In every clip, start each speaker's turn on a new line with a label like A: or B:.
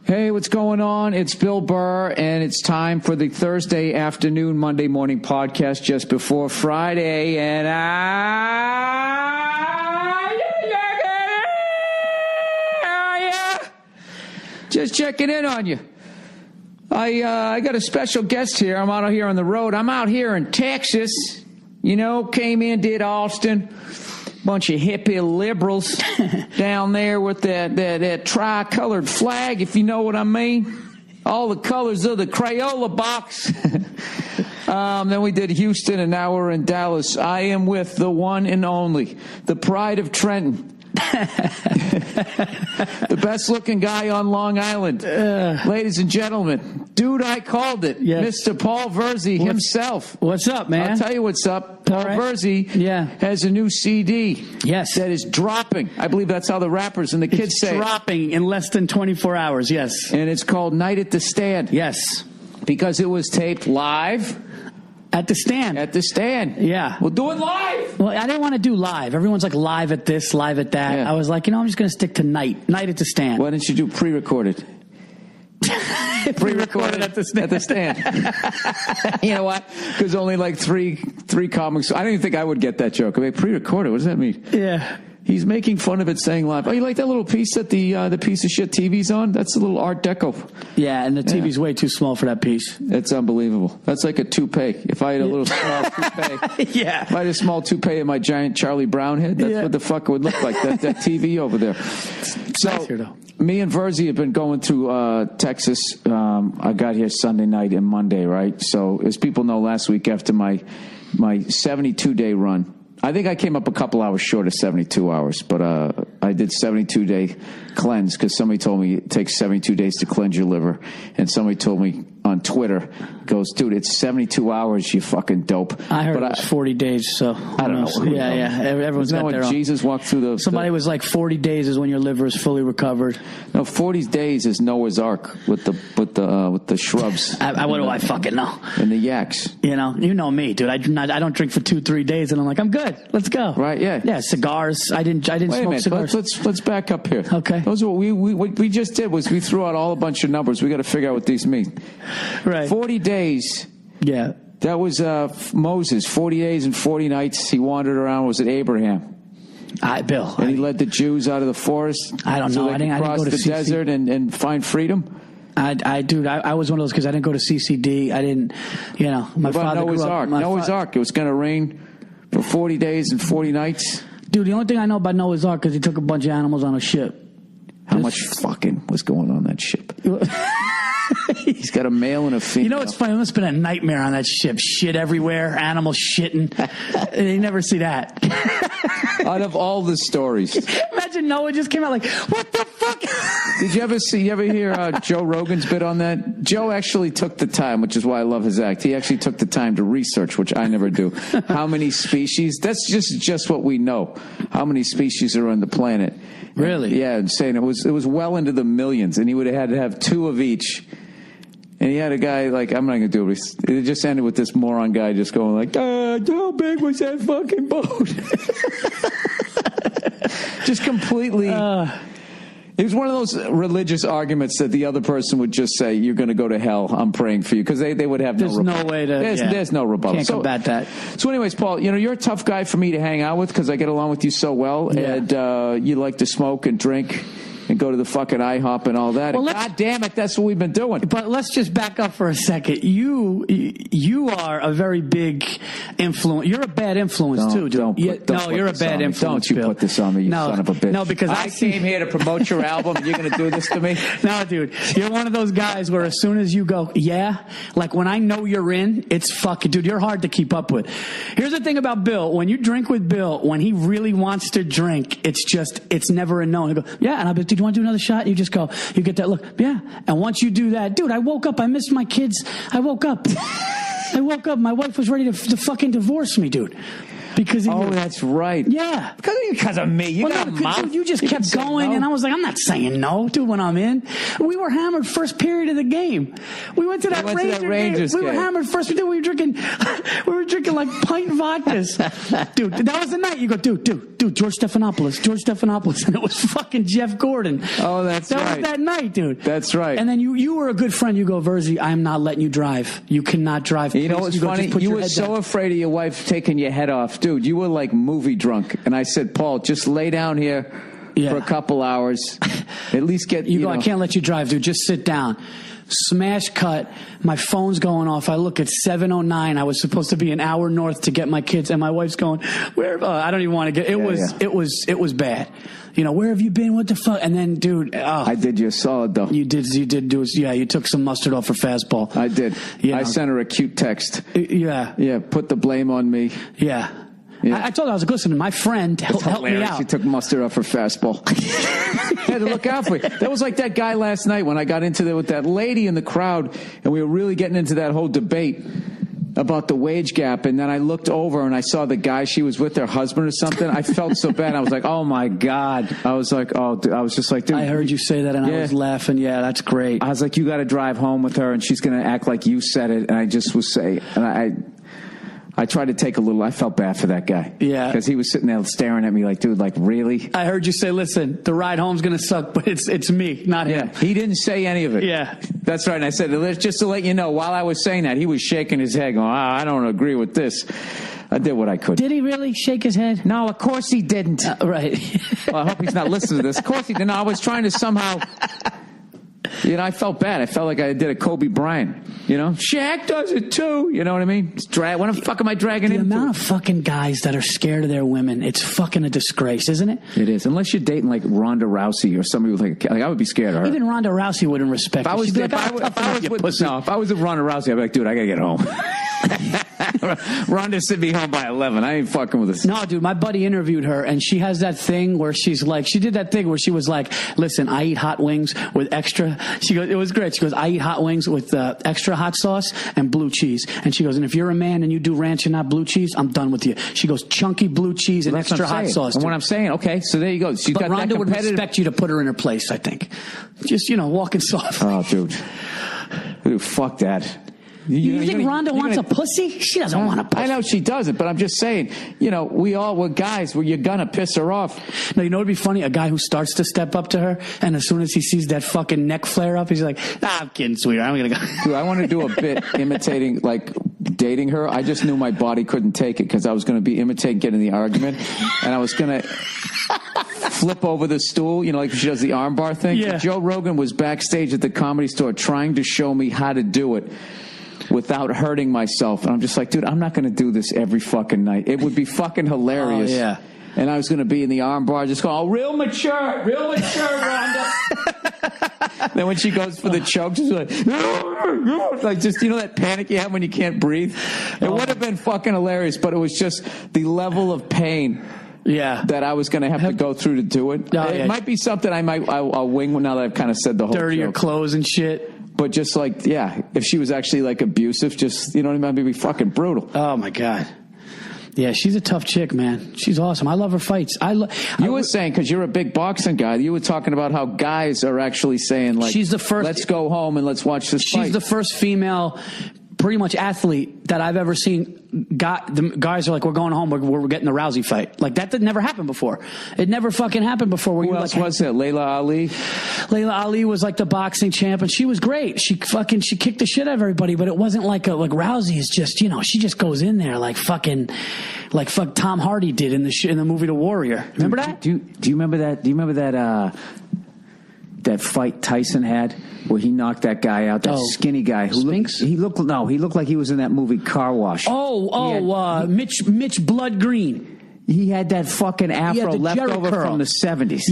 A: Hey, what's going on? It's Bill Burr, and it's time for the Thursday afternoon, Monday morning podcast just before Friday, and just checking in on you. I got a special guest here. I'm out here on the road. I'm out here in Texas. You know, came in, did Austin. Bunch of hippie liberals down there with that tri-colored flag, if you know what I mean. All the colors of the Crayola box. Then we did Houston, and now we're in Dallas. I am with the one and only, the pride of Trenton. The best-looking guy on Long Island. Ladies and gentlemen, dude, I called it. Yes. Mr. Paul Virzi himself.
B: What's up, man?
A: I'll tell you what's up. Paul Virzi has a new CD.
B: Yes.
A: That is dropping. I believe that's how the rappers and the kids say it.
B: Dropping in less than 24 hours, yes.
A: And it's called Night at the Stand.
B: Yes.
A: Because it was taped live.
B: At the stand.
A: At the stand.
B: Yeah.
A: We'll do it live.
B: Well, I didn't want to do live. Everyone's like live at this, live at that. Yeah. I was like, I'm just going to stick to night at the stand.
A: Why didn't you do pre-recorded?
B: Pre-recorded at the stand.
A: At the stand. You know what? Because only like three comics. I don't even think I would get that joke. I mean, pre-recorded. What does that mean?
B: Yeah.
A: He's making fun of it, saying live. Oh, you like that little piece that the piece of shit TV's on? That's a little Art Deco.
B: Yeah, and the TV's way too small for that piece.
A: That's unbelievable. That's like a toupee. If I had a little small toupee,
B: if
A: I had a small toupee in my giant Charlie Brown head, that's what the fuck it would look like. That TV over there. So, me and Virzi have been going through Texas. I got here Sunday night and Monday, right? So, as people know, last week after my 72-day run. I think I came up a couple hours short of 72 hours, but I did 72-day cleanse because somebody told me it takes 72 days to cleanse your liver. And somebody told me on Twitter, goes, dude, it's 72 hours, you fucking dope.
B: I heard it was 40 days, so.
A: I don't know.
B: Yeah. Everyone's got their own.
A: Jesus walked through
B: Somebody was like 40 days is when your liver is fully recovered.
A: No, 40 days is Noah's Ark with the shrubs.
B: What do I fucking know?
A: And the yaks.
B: You know me, dude. I don't drink for 2-3 days, and I'm like, I'm good. Let's go.
A: Right? Yeah.
B: Yeah. Cigars. I didn't smoke cigars.
A: Let's back up here.
B: Okay.
A: Those are what we just did was we threw out all a bunch of numbers. We got to figure out what these mean.
B: Right.
A: 40 days.
B: Yeah.
A: That was Moses. 40 days and 40 nights he wandered around. Was it Abraham?
B: Bill.
A: And he led the Jews out of the forest.
B: I don't know.
A: I didn't cross the desert and find freedom.
B: I was one of those because I didn't go to CCD. I didn't, my father
A: Noah's Ark. Noah's Ark. It was going to rain for 40 days and 40 nights.
B: Dude, the only thing I know about Noah's Ark is he took a bunch of animals on a ship.
A: How much fucking was going on that ship? He's got a male and a female.
B: You know what's funny? It must have been a nightmare on that ship. Shit everywhere, animals shitting. You never see that.
A: Out of all the stories.
B: Imagine Noah just came out like, what the fuck?
A: Did you ever hear Joe Rogan's bit on that? Joe actually took the time, which is why I love his act. He actually took the time to research, which I never do. How many species? That's just what we know. How many species are on the planet?
B: Really?
A: Yeah, and saying it was well into the millions, and he would have had to have 2 of each. And he had a guy like, I'm not going to do it. It just ended with this moron guy just going like, how big was that fucking boat? Just completely. It was one of those religious arguments that the other person would just say, you're going to go to hell. I'm praying for you. Because they would have
B: there's
A: no rebuttal.
B: No way to.
A: There's no rebuttal.
B: Can't combat that.
A: So anyways, Paul, you're a tough guy for me to hang out with because I get along with you so well. Yeah. And you like to smoke and drink and go to the fucking IHOP and all that. Well, God damn it, that's what we've been doing.
B: But let's just back up for a second. You are a very big influence. You're a bad influence too, dude. You're a bad influence. Don't
A: you put this on me, you son of a bitch.
B: No, because
A: I came here to promote your album and you're going to do this to me?
B: No, dude. You're one of those guys where as soon as you go, like when I know you're in, it's fucking, dude, you're hard to keep up with. Here's the thing about Bill. When you drink with Bill, when he really wants to drink, it's never a no. He go, yeah, and I'll be, do you want to do another shot? You just go, you get that look. Yeah. And once you do that, dude, I woke up. I missed my kids. I woke up. My wife was ready to fucking divorce me, dude. Because
A: that's right.
B: Yeah.
A: Because of me. You got a mouth.
B: Dude, you just kept going, and I was like, I'm not saying no, dude, when I'm in. We were hammered first period of the game. We went to that Rangers game. We were hammered first period. We were drinking like pint vodkas. Dude, that was the night. You go, dude, George Stephanopoulos. And it was fucking Jeff Gordon.
A: Oh, that
B: was that night, dude.
A: That's right.
B: And then you were a good friend. You go, Virzi, I'm not letting you drive. You cannot drive.
A: You know what's funny? You were so afraid of your wife taking your head off. Dude, you were like movie drunk. And I said, Paul, just lay down here for a couple hours. At least get,
B: you go, I can't let you drive, dude. Just sit down. Smash cut. My phone's going off. I look at 7:09. I was supposed to be an hour north to get my kids, and my wife's going, "Where?" I don't even want to get. It was bad. You know, where have you been? What the fuck? And then, dude,
A: I did you a solid though.
B: You did do. Yeah, you took some mustard off her fastball.
A: I did. I sent her a cute text.
B: Yeah.
A: Put the blame on me.
B: Yeah. I told her, I was like, listen, my friend helped me out.
A: She took mustard off her fastball. I had to look out for you. That was like that guy last night when I got into there with that lady in the crowd, and we were really getting into that whole debate about the wage gap. And then I looked over and I saw the guy she was with, their husband or something. I felt so bad. I was like, oh my God. I was like, dude. I was just like, dude.
B: I heard you say that and I was laughing. Yeah, that's great.
A: I was like, you got to drive home with her and she's going to act like you said it. And I just was saying, and I tried to take a little. I felt bad for that guy.
B: Yeah.
A: Because he was sitting there staring at me like, dude, like, really?
B: I heard you say, listen, the ride home's going to suck, but it's me, not him.
A: Yeah. He didn't say any of it.
B: Yeah.
A: That's right. And I said, just to let you know, while I was saying that, he was shaking his head going, I don't agree with this. I did what I could.
B: Did he really shake his head?
A: No, of course he didn't.
B: Right.
A: Well, I hope he's not listening to this. Of course he didn't. No, I was trying to somehow... You know, I felt bad. I felt like I did a Kobe Bryant. You know, Shaq does it too. You know what I mean? What the fuck am I dragging him?
B: The amount of fucking guys that are scared of their women, it's fucking a disgrace, isn't it?
A: It is. Unless you're dating like Ronda Rousey or somebody with like I would be scared of her.
B: Even Ronda Rousey wouldn't respect.
A: If I was with Ronda Rousey, I'd be like, dude, I gotta get home. Ronda should be home by 11. I ain't fucking with this.
B: No, dude, my buddy interviewed her, and she has that thing where she did that thing where she was like, listen, I eat hot wings with extra. She goes, it was great. She goes, I eat hot wings with extra hot sauce and blue cheese. And she goes, and if you're a man and you do ranch and not blue cheese, I'm done with you. She goes, chunky blue cheese and extra hot sauce.
A: And what I'm saying, okay, so there you go. She's got
B: Ronda
A: that
B: would respect you to put her in her place, I think. Just, walking soft.
A: Oh, dude, fuck that.
B: You think Ronda wants a pussy? She doesn't want a pussy.
A: I know she doesn't, but I'm just saying, we're guys where you're going to piss her off.
B: No, you know what would be funny? A guy who starts to step up to her, and as soon as he sees that fucking neck flare up, he's like, I'm kidding, sweetheart. I'm going to go.
A: Dude, I want to do a bit imitating, like, dating her. I just knew my body couldn't take it because I was going to be imitating getting the argument, and I was going to flip over the stool, like she does the armbar thing.
B: Yeah.
A: Joe Rogan was backstage at the Comedy Store trying to show me how to do it without hurting myself. And I'm just like, dude, I'm not going to do this every fucking night. It would be fucking hilarious.
B: Oh, yeah.
A: And I was going to be in the arm bar just going, real mature, Rhonda. Then when she goes for the choke, she's like just, that panic you have when you can't breathe. It would have been fucking hilarious, but it was just the level of pain.
B: Yeah,
A: that I was going to have to go through to do it. It might be something I'll wing now that I've kind of said the whole
B: dirty your
A: joke.
B: Clothes and shit.
A: But just like, if she was actually like abusive, just, you know what I mean? It'd be fucking brutal.
B: Oh my God. Yeah, she's a tough chick, man. She's awesome. I love her fights.
A: You were saying, because you're a big boxing guy, you were talking about how guys are actually saying, like,
B: she's the first,
A: let's go home and let's watch this fight.
B: She's the first female pretty much athlete that I've ever seen. The guys are like, we're going home. We're getting the Rousey fight. Like that never happened before. It never fucking happened before.
A: Who else was it? Layla Ali?
B: Layla Ali was like the boxing champ, and she was great. She kicked the shit out of everybody, but it wasn't like Rousey is just, she just goes in there like fuck Tom Hardy did in the movie The Warrior. Remember that?
A: Do you remember that? Do you remember that fight Tyson had where he knocked that guy out, that skinny guy who looked like he was in that movie Car Wash.
B: Mitch Blood Green.
A: He had that fucking afro left over from the 70s.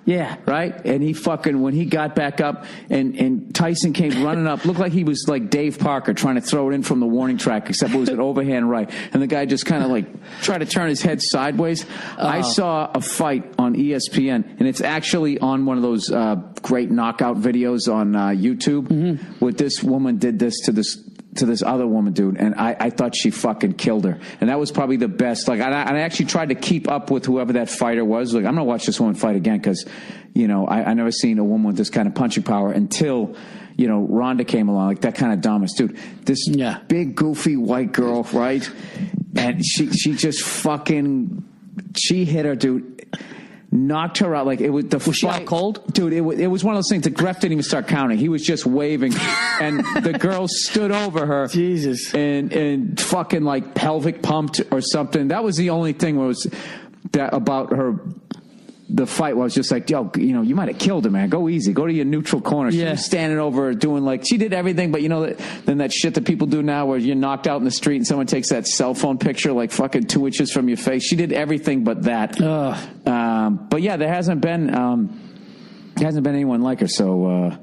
B: Yeah.
A: Right? And he when he got back up and Tyson came running up, looked like he was like Dave Parker trying to throw it in from the warning track, except it was an overhand right. And the guy just kind of like tried to turn his head sideways. I saw a fight on ESPN, and it's actually on one of those great knockout videos on YouTube, where this woman did this to this to this other woman, dude, and I thought she fucking killed her. And that was probably the best. Like, and I actually tried to keep up with whoever that fighter was. Like, I'm going to watch this woman fight again because, you know, I never seen a woman with this kind of punching power until, you know, Ronda came along. Like, that kind of dominance. Dude, this big, goofy white girl, right? And she just fucking, she hit her, dude. Knocked her out. Like, it was the
B: Was she out cold?
A: Dude, it was one of those things. The ref didn't even start counting. He was just waving, and the girl stood over her.
B: Jesus.
A: And fucking like pelvic pumped or something. That was the only thing was that about her. The fight was just like, yo, you know, you might have killed her, man. Go easy. Go to your neutral corner. She was standing over her doing like, she did everything, but you know, then that shit that people do now where you're knocked out in the street and someone takes that cell phone picture like fucking 2 inches from your face. She did everything but that. But yeah, there hasn't been anyone like her. So,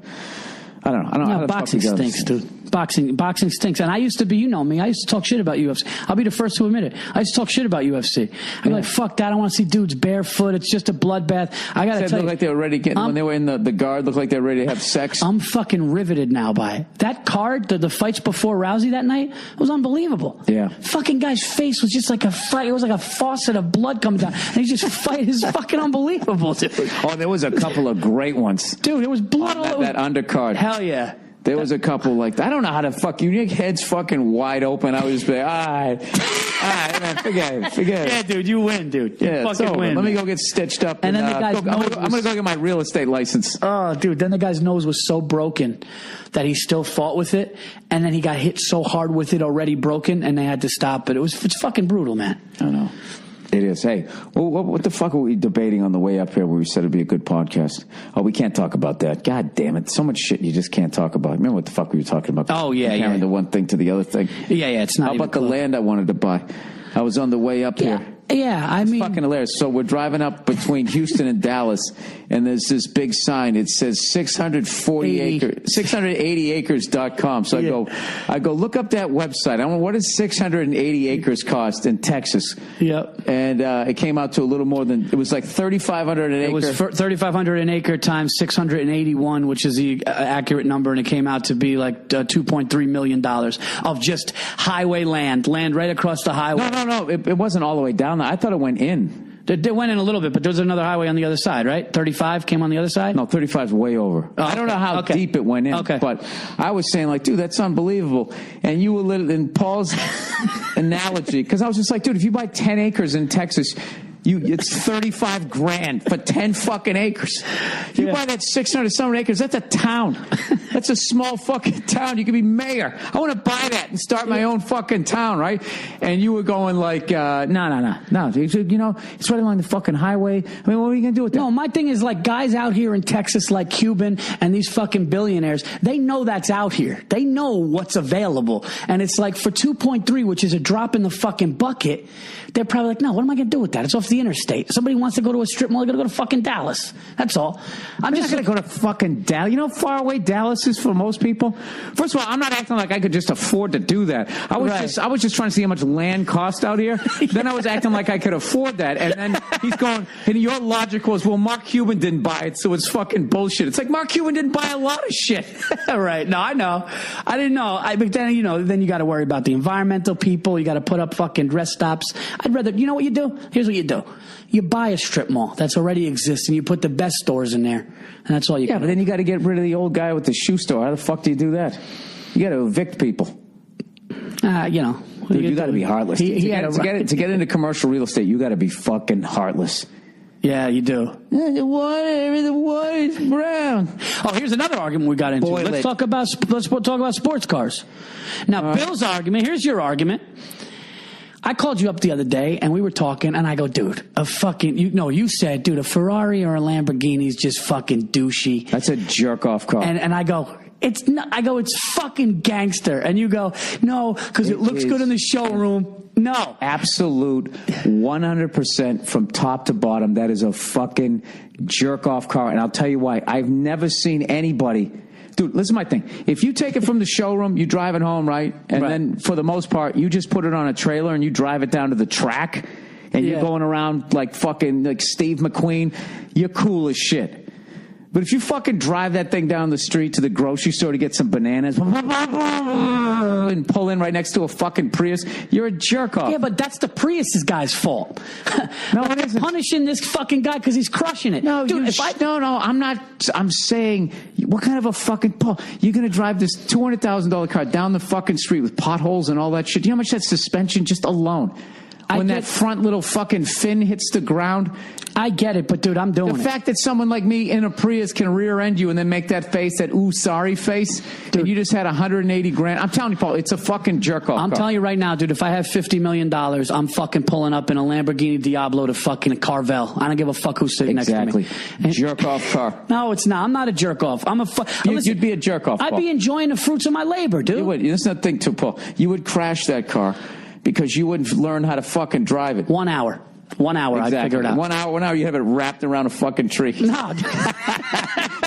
A: I don't know.
B: No, boxing stinks, dude. Boxing stinks. And I used to be, you know me, I used to talk shit about UFC. I'll be the first to admit it. I used to talk shit about UFC. I'd be like, fuck that. I don't want to see dudes barefoot. It's just a bloodbath. I got to tell you.
A: Looked like they were ready to get, when they were in the guard, looked like they were ready to have sex.
B: I'm fucking riveted now by it. That card, the fights before Rousey that night, was unbelievable.
A: Yeah.
B: Fucking guy's face was just like a fight. It was like a faucet of blood coming down. And he just fight is fucking unbelievable, dude.
A: Oh, there was a couple of great ones.
B: Dude, it was blood all over.
A: That undercard.
B: Hell yeah.
A: There was a couple like, I don't know how to fuck you. Your head's fucking wide open. I was just like, all right, man, forget it.
B: Yeah, dude, you win, dude. You fucking win.
A: Let me go get stitched up.
B: And then the guy's
A: I'm going to go get my real estate license.
B: Oh, dude, then the guy's nose was so broken that he still fought with it. And then he got hit so hard with it already broken, and they had to stop it. It's fucking brutal, man.
A: I don't know. It is. Hey, what the fuck are we debating on the way up here where we said it'd be a good podcast? Oh, we can't talk about that. God damn it. So much shit you just can't talk about. Remember what the fuck we were talking about?
B: Oh, yeah,
A: comparing the one thing to the other thing.
B: Yeah, it's not
A: How about the land I wanted to buy? I was on the way up here.
B: Yeah, I mean,
A: fucking hilarious. So we're driving up between Houston and Dallas, and there's this big sign. It says 680acres.com. So I go look up that website. I went, what does 680 acres cost in Texas?
B: Yep.
A: And it came out to a little more than, it was like 3,500 an acre.
B: It was 3,500 an acre times 681, which is the accurate number, and it came out to be like $2.3 million of just highway land right across the highway.
A: No. It wasn't all the way down. I thought it went in.
B: They went in a little bit, but there was another highway on the other side, right? 35 came on the other side?
A: No, 35 is way over.
B: Oh,
A: I don't know how deep it went in, but I was saying, like, dude, that's unbelievable. And you were in Paul's analogy, because I was just like, dude, if you buy 10 acres in Texas, it's $35,000 for 10 fucking acres. You buy that 600 something acres, that's a town. That's a small fucking town. You could be mayor. I want to buy that and start my own fucking town, right? And you were going like, no. You know, it's right along the fucking highway. I mean, what are you going to do with that?
B: No, my thing is like guys out here in Texas like Cuban and these fucking billionaires, they know that's out here. They know what's available. And it's like for 2.3, which is a drop in the fucking bucket, they're probably like, no, what am I going to do with that? It's off the interstate. Somebody wants to go to a strip mall, they're going to go to fucking Dallas. That's all.
A: I'm just going to go to fucking Dallas. You know how far away Dallas is for most people? First of all, I'm not acting like I could just afford to do that. I was just trying to see how much land cost out here. Then I was acting like I could afford that. And then he's going, and your logic was, well, Mark Cuban didn't buy it, so it's fucking bullshit. It's like Mark Cuban didn't buy a lot of shit.
B: Right. No, I know. I didn't know. But then, you know, then you got to worry about the environmental people. You got to put up fucking rest stops. I'd rather, you know what you do? Here's what you do. You buy a strip mall that's already exists, and you put the best stores in there, and that's all you can do.
A: But then you got to get rid of the old guy with the shoe store. How the fuck do you do that? You got to evict people.
B: You know.
A: Dude, you got to be heartless. To get into commercial real estate, you got to be fucking heartless.
B: Yeah, you do.
A: The water is brown.
B: Oh, here's another argument we got into. Let's talk about sports cars. Now, Bill's argument. Here's your argument. I called you up the other day, and we were talking, and I go, dude, you said, dude, a Ferrari or a Lamborghini is just fucking douchey.
A: That's a jerk-off car.
B: And I go, it's fucking gangster. And you go, no, because it looks good in the showroom. No.
A: Absolute 100% from top to bottom. That is a fucking jerk-off car, and I'll tell you why. I've never seen anybody... Dude, listen to my thing. If you take it from the showroom, you drive it home, right? And then for the most part, you just put it on a trailer and you drive it down to the track and you're going around like fucking like Steve McQueen, you're cool as shit. But if you fucking drive that thing down the street to the grocery store to get some bananas and pull in right next to a fucking Prius, you're a jerk off.
B: Yeah, but that's the Prius guy's fault.
A: No, it isn't.
B: Punishing this fucking guy because he's crushing it.
A: No,
B: dude,
A: no, I'm not. I'm saying, what kind of a fucking you're going to drive this $200,000 car down the fucking street with potholes and all that shit? Do you know how much that suspension just alone? When that front little fucking fin hits the ground.
B: I get it, but dude, I'm doing it.
A: The fact that someone like me in a Prius can rear end you and then make that face, that ooh, sorry face, dude, and you just had 180 grand. I'm telling you, Paul, it's a fucking jerk off.
B: I'm telling you right now, dude, if I have $50 million, I'm fucking pulling up in a Lamborghini Diablo to fucking Carvel. I don't give a fuck who's sitting next to me.
A: Jerk off car.
B: No, it's not. I'm not a jerk off.
A: You'd be a jerk off, Paul.
B: I'd be enjoying the fruits of my labor, dude.
A: You would. That's not the thing, too, Paul. You would crash that car because you wouldn't learn how to fucking drive it.
B: 1 hour. 1 hour, exactly. I'd figure it out.
A: 1 hour, you have it wrapped around a fucking tree.
B: No.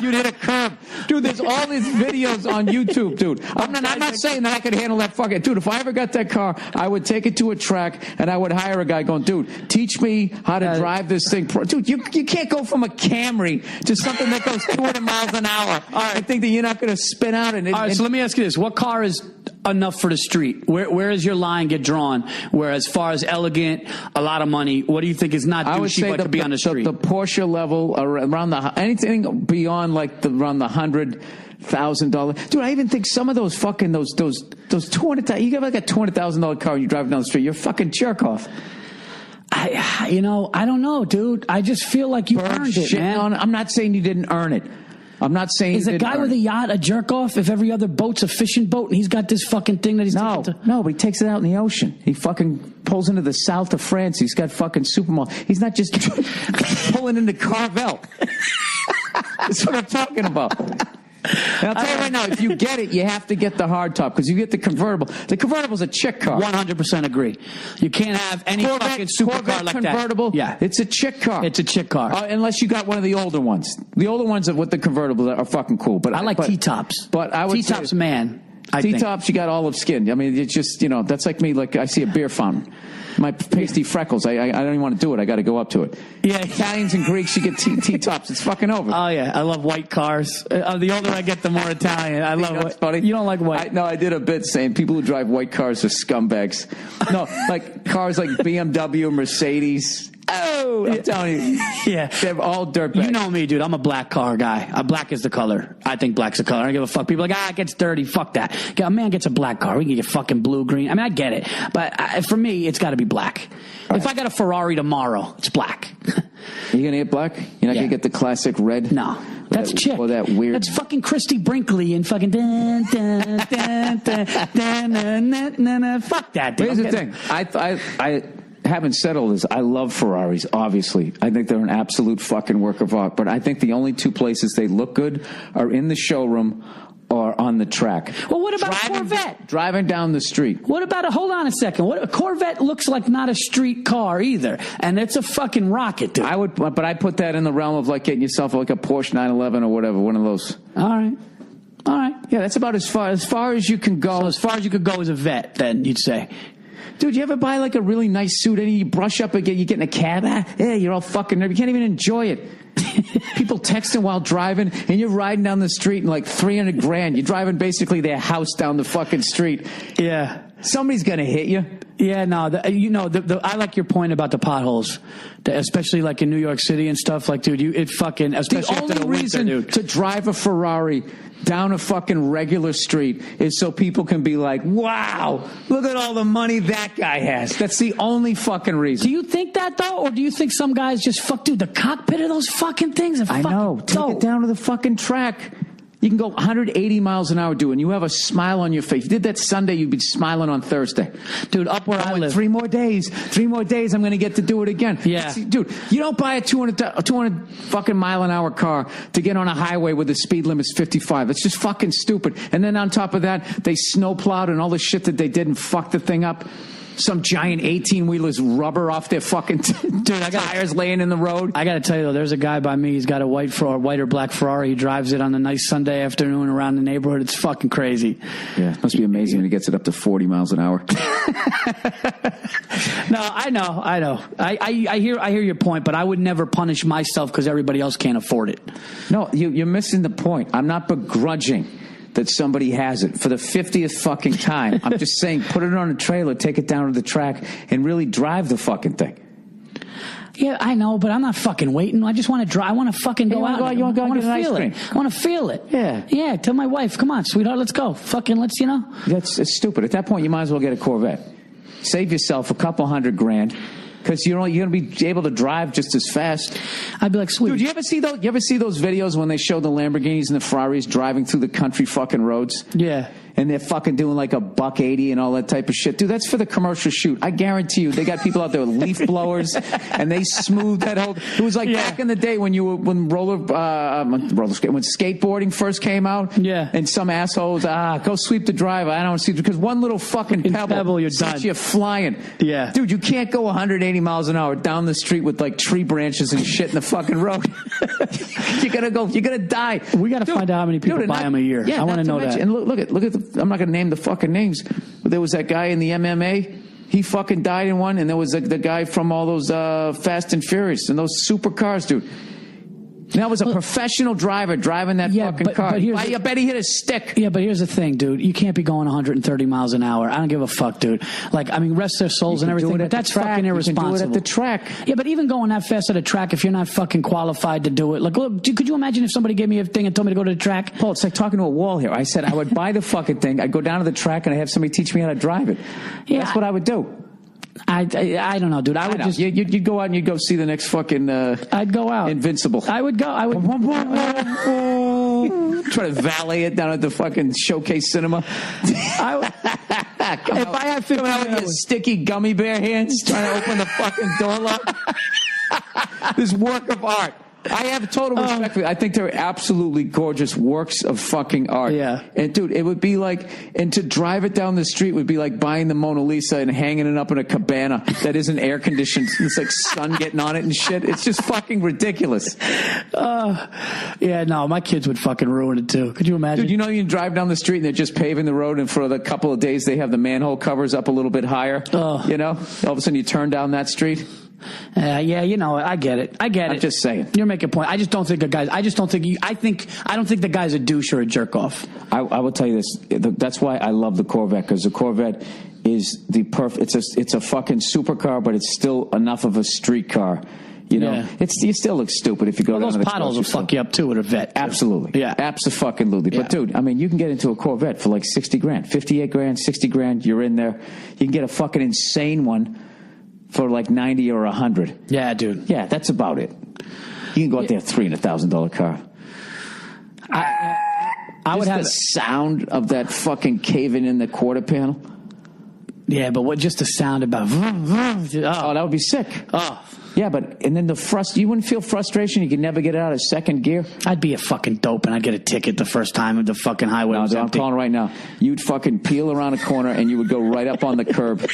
A: You'd hit a curb. Dude, there's all these videos on YouTube, dude. I'm not saying that I could handle that fucking... Dude, if I ever got that car, I would take it to a track and I would hire a guy going, dude, teach me how to drive this thing. Dude, you can't go from a Camry to something that goes 200 miles an hour. All right. I think that you're not going to spin out. All
B: right, so let me ask you this. What car is enough for the street? Where does your line get drawn? Where as far as elegant, a lot of money, what do you think is not douchey but could be on the street?
A: The Porsche level, around anything beyond like around the $100,000. Dude, I even think some of those fucking those 200,000. You got like a $200,000 car and you drive down the street. You're a fucking jerk off.
B: I don't know, dude. I just feel like you earned it, man.
A: I'm not saying you didn't earn it. I'm not saying
B: is a guy with a yacht a jerk off if every other boat's a fishing boat and he's got this fucking thing that he's
A: no, but he takes it out in the ocean. He fucking pulls into the south of France. He's got fucking supermodel. He's not just pulling into Carvel. That's what I'm talking about. And I'll tell you right now, if you get it, you have to get the hardtop because you get the convertible. The convertible's a chick car.
B: 100% agree. You can't have any fucking supercar like
A: convertible,
B: that. Yeah,
A: it's a chick car.
B: It's a chick car,
A: unless you got one of the older ones. The older ones with the convertible are fucking cool. But
B: I like T-tops.
A: But I would
B: T-tops, man.
A: T-tops, you got olive skin. I mean, it's just that's like me. Like I see a beer fountain. My pasty freckles. I don't even want to do it. I got to go up to it.
B: Yeah,
A: Italians and Greeks, you get T-tops. It's fucking over.
B: Oh yeah, I love white cars. The older I get, the more Italian. I love it.
A: Funny.
B: You don't like white?
A: I did a bit saying people who drive white cars are scumbags. No, like cars like BMW, Mercedes. Oh, I'm telling you.
B: Yeah.
A: They're all dirtbags.
B: You know me, dude. I'm a black car guy. Black is the color. I think black's the color. I don't give a fuck. People are like, it gets dirty. Fuck that. A man gets a black car. We can get fucking blue, green. I mean, I get it. But for me, it's got to be black. If I got a Ferrari tomorrow, it's black.
A: Are you going to get black? You're not going to get the classic red?
B: No. That's chick.
A: Or that weird.
B: That's fucking Christy Brinkley and fucking dun, dun, dun, dun, dun, dun, dun, dun. Fuck that, dude.
A: Here's the thing. I haven't said all this. I love Ferraris, obviously. I think they're an absolute fucking work of art. But I think the only two places they look good are in the showroom or on the track.
B: Well, what about a Corvette?
A: Driving down the street.
B: What about hold on a second. A Corvette looks like not a street car either. And it's a fucking rocket, dude.
A: But I put that in the realm of like getting yourself like a Porsche 911 or whatever, one of those.
B: All right.
A: Yeah, that's about as far as you can go.
B: So as far as you could go as a vet, then you'd say.
A: Dude, you ever buy like a really nice suit and you brush up again, you get in a cab, you're all fucking nervous. You can't even enjoy it. People texting while driving and you're riding down the street and like 300 grand. You're driving basically their house down the fucking street.
B: Yeah.
A: Somebody's going to hit you.
B: Yeah, no, I like your point about the potholes, especially like in New York City and stuff. Like, dude, especially after the winter, dude.
A: To drive a Ferrari down a fucking regular street is so people can be like, wow, look at all the money that guy has. That's the only fucking reason.
B: Do you think that, though? Or do you think some guys just dude, the cockpit of those fucking things?
A: I know. Take it down to the fucking track. You can go 180 miles an hour, dude, and you have a smile on your face. If you did that Sunday, you'd be smiling on Thursday.
B: Dude, up where I live.
A: 3 more days, I'm going to get to do it again.
B: Yeah.
A: See, dude, you don't buy a 200 fucking mile an hour car to get on a highway where the speed limit's 55. It's just fucking stupid. And then on top of that, they snow plowed and all the shit that they did and fucked the thing up. some giant 18-wheelers rubber off their fucking tires laying in the road.
B: I got to tell you, though, there's a guy by me. He's got a white or black Ferrari. He drives it on a nice Sunday afternoon around the neighborhood. It's fucking crazy.
A: Yeah, it must be amazing when he gets it up to 40 miles an hour.
B: No, I know. I hear your point, but I would never punish myself because everybody else can't afford it.
A: No, you're missing the point. I'm not begrudging that somebody has it for the 50th fucking time. I'm just saying, put it on a trailer, take it down to the track, and really drive the fucking thing.
B: Yeah, I know, but I'm not fucking waiting. I just want to drive. I want to fucking go out.
A: You want to go
B: I want
A: get
B: to
A: an ice
B: feel
A: cream.
B: it. I want to feel it.
A: Yeah.
B: Yeah, tell my wife, come on, sweetheart, let's go. Fucking let's,
A: It's stupid. At that point, you might as well get a Corvette. Save yourself a couple $100,000. Because you're going to be able to drive just as fast.
B: I'd be like, sweet.
A: Dude, you ever see those videos when they show the Lamborghinis and the Ferraris driving through the country fucking roads?
B: Yeah.
A: And they're fucking doing like $180 and all that type of shit. Dude, that's for the commercial shoot. I guarantee you, they got people out there with leaf blowers, and they smooth that whole. It was like back in the day when skateboarding first came out.
B: Yeah.
A: And some assholes, go sweep the drive. I don't see, because one little fucking pebble
B: you're
A: sets
B: done.
A: you flying.
B: Yeah.
A: Dude, you can't go 180 miles an hour down the street with like tree branches and shit in the fucking road. You're gonna die.
B: We got to find out how many people buy them a year.
A: Yeah,
B: I want to know that.
A: And look at I'm not going to name the fucking names, but there was that guy in the MMA. He fucking died in one, and there was the guy from all those Fast and Furious and those supercars, dude. And that was a professional driver driving that fucking car. I bet he hit a stick.
B: Yeah, but here's the thing, dude. You can't be going 130 miles an hour. I don't give a fuck, dude. Rest their souls and everything, but that's fucking irresponsible.
A: You can do it at the track.
B: Yeah, but even going that fast at a track, if you're not fucking qualified to do it. Like, look, could you imagine if somebody gave me a thing and told me to go to the track?
A: Paul, it's like talking to a wall here. I said I would buy the fucking thing. I'd go down to the track and I'd have somebody teach me how to drive it. Yeah, that's what I would do.
B: I don't know, dude.
A: You'd go out and you'd go see the next fucking.
B: I'd go out.
A: Invincible.
B: I would go.
A: Try to valet it down at the fucking Showcase Cinema.
B: If I had 50
A: out with your sticky gummy bear hands trying to open the fucking door lock. This work of art. I have total respect for it. I think they're absolutely gorgeous works of fucking art.
B: Yeah.
A: And dude, it would be like, and to drive it down the street would be like buying the Mona Lisa and hanging it up in a cabana that isn't air conditioned. It's like sun getting on it and shit. It's just fucking ridiculous.
B: Yeah, no, my kids would fucking ruin it too. Could you imagine?
A: Dude, you know, you can drive down the street and they're just paving the road, and for the couple of days they have the manhole covers up a little bit higher. You know, all of a sudden you turn down that street.
B: Yeah, I get it. I'm
A: just saying.
B: You're making a point. I don't think the guy's a douche or a jerk off.
A: I will tell you this. That's why I love the Corvette, because the Corvette is the perfect. It's a fucking supercar, but it's still enough of a street car. You know, you still look stupid if you go down to the
B: those potholes will fuck you up too with a vet.
A: Absolutely.
B: Yeah.
A: Absolutely. But dude, I mean, you can get into a Corvette for like $60,000, $58,000, $60,000. You're in there. You can get a fucking insane one for like 90 or 100.
B: Yeah, dude.
A: Yeah, that's about it. You can go out there, $300,000 car.
B: I would have
A: the sound of that fucking caving in the quarter panel.
B: Yeah, but just the sound about.
A: Oh, that would be sick.
B: Oh.
A: Yeah, and then you wouldn't feel frustration. You could never get it out of second gear.
B: I'd be a fucking dope, and I'd get a ticket the first time at the fucking highway.
A: No, I'm calling right now. You'd fucking peel around a corner, and you would go right up on the curb.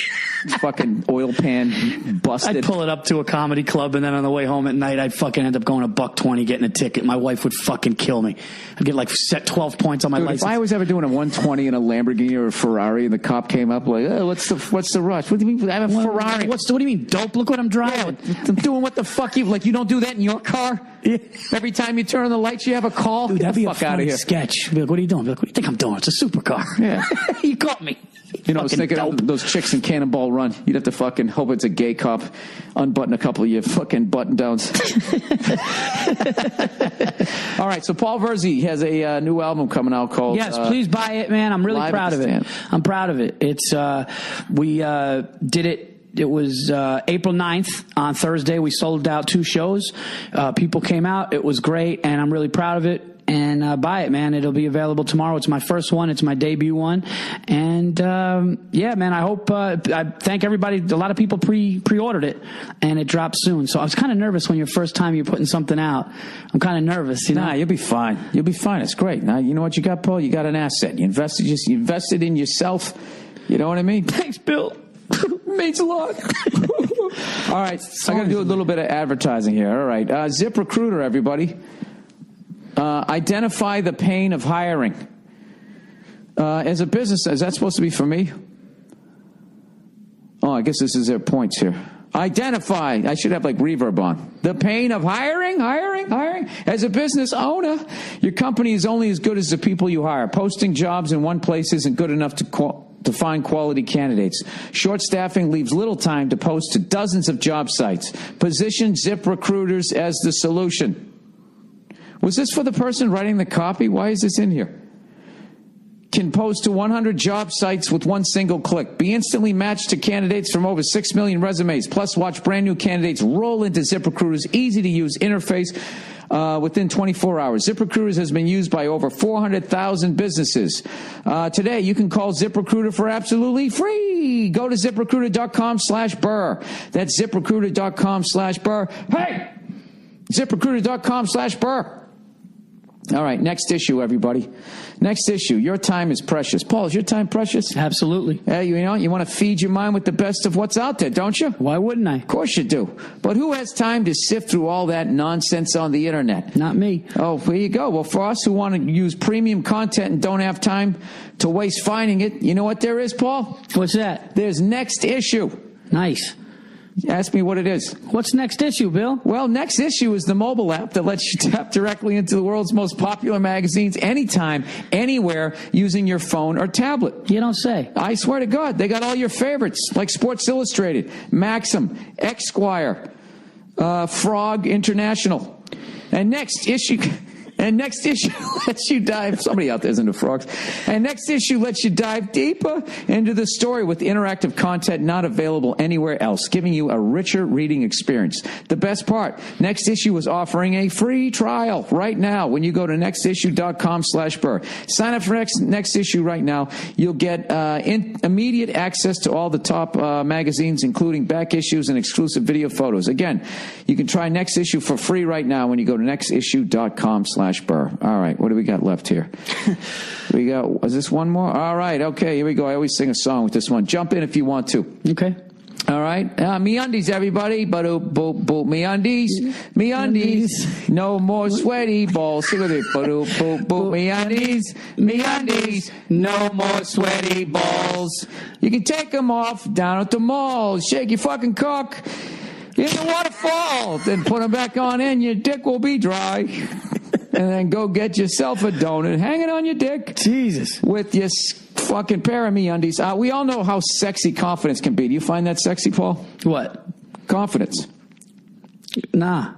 A: Fucking oil pan busted.
B: I'd pull it up to a comedy club, and then on the way home at night, I'd fucking end up going $120 getting a ticket. My wife would fucking kill me. I'd get like 12 points on my license.
A: If I was ever doing a 120 in a Lamborghini or a Ferrari, and the cop came up like, oh, what's the rush? What do you mean? I have a Ferrari.
B: What do you mean, dope? Look what I'm driving.
A: Yeah, I'm doing what the fuck you don't do that in your car. Yeah. Every time you turn on the lights, you have a call.
B: Dude, that'd be a
A: out of here.
B: Sketch. Be like, what are you doing? Be like, what do you think I'm doing? It's a supercar.
A: Yeah.
B: You caught me.
A: You know, I was thinking of those chicks in Cannonball Run. You'd have to fucking hope it's a gay cop, unbutton a couple of your fucking button downs. All right, so Paul Virzi has a new album coming out called.
B: Yes, please buy it, man. I'm really proud of it. I'm proud of it. It's we did it. It was April 9th on Thursday. We sold out 2 shows. People came out. It was great, and I'm really proud of it. And buy it, man. It'll be available tomorrow. It's my first one. It's my debut one. And yeah, man, I hope I thank everybody. A lot of people pre-ordered it, and it drops soon. So I was kind of nervous when your first time you're putting something out. I'm kind of nervous, you know.
A: Nah, you'll be fine. You'll be fine. It's great. Now, you know what you got, Paul? You got an asset. You invested in yourself. You know what I mean?
B: Thanks, Bill.
A: Means a lot. All right, I'm going to do a little bit of advertising here. All right, ZipRecruiter, everybody. Identify the pain of hiring. As a business, is that supposed to be for me? Oh, I guess this is their points here. Identify. I should have like reverb on. The pain of hiring. As a business owner, your company is only as good as the people you hire. Posting jobs in one place isn't good enough to find quality candidates. Short staffing leaves little time to post to dozens of job sites. Position ZipRecruiters as the solution. Was this for the person writing the copy? Why is this in here? Can post to 100 job sites with one single click. Be instantly matched to candidates from over 6 million resumes. Plus, watch brand new candidates roll into ZipRecruiter's easy-to-use interface within 24 hours. ZipRecruiters has been used by over 400,000 businesses. Today, you can call ZipRecruiter for absolutely free. Go to ZipRecruiter.com/Burr. That's ZipRecruiter.com/Burr. Hey! ZipRecruiter.com/Burr. All right, next issue, everybody. Next issue. Your time is precious. Paul, is your time precious?
B: Absolutely.
A: Hey, you know, you want to feed your mind with the best of what's out there, don't you?
B: Why wouldn't I?
A: Of course you do. But who has time to sift through all that nonsense on the internet?
B: Not me.
A: Oh, there you go. Well, for us who want to use premium content and don't have time to waste finding it, you know what there is, Paul?
B: What's that?
A: There's Next Issue.
B: Nice.
A: Ask me what it is.
B: What's Next Issue, Bill?
A: Well, Next Issue is the mobile app that lets you tap directly into the world's most popular magazines anytime, anywhere, using your phone or tablet.
B: You don't say.
A: I swear to God, they got all your favorites, like Sports Illustrated, Maxim, Esquire, Frog International. And Next Issue lets you dive. Somebody out there's into frogs. And Next Issue lets you dive deeper into the story with interactive content not available anywhere else, giving you a richer reading experience. The best part, Next Issue is offering a free trial right now when you go to nextissue.com/Burr. Sign up for Next Issue right now. You'll get immediate access to all the top magazines, including back issues and exclusive video photos. Again, you can try Next Issue for free right now when you go to nextissue.com/Burr. All right, what do we got left here? Is this one more? All right, okay, here we go. I always sing a song with this one. Jump in if you want to.
B: Okay.
A: All right. MeUndies, everybody. Boop, boop, boop. MeUndies. MeUndies. No more sweaty balls. Sing with it. Boop, boop, boop. MeUndies. MeUndies. No more sweaty balls. You can take them off down at the mall. Shake your fucking cock in the waterfall. Then put them back on in. Your dick will be dry. And then go get yourself a donut. Hang it on your dick.
B: Jesus.
A: With your fucking pair of MeUndies. We all know how sexy confidence can be. Do you find that sexy, Paul?
B: What?
A: Confidence.
B: Nah.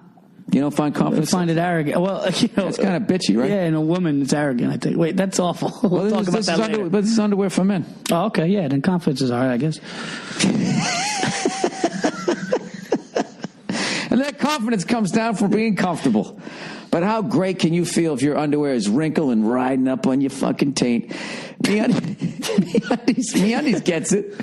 A: You don't find confidence?
B: I find it arrogant. Well, you know.
A: It's kind of bitchy, right?
B: Yeah, and a woman is arrogant, I think. Wait, that's awful. We'll talk about that later.
A: But this is underwear for men.
B: Oh, okay, yeah, then confidence is all right, I guess.
A: And that confidence comes down from being comfortable. But how great can you feel if your underwear is wrinkled and riding up on your fucking taint? MeUndies gets it.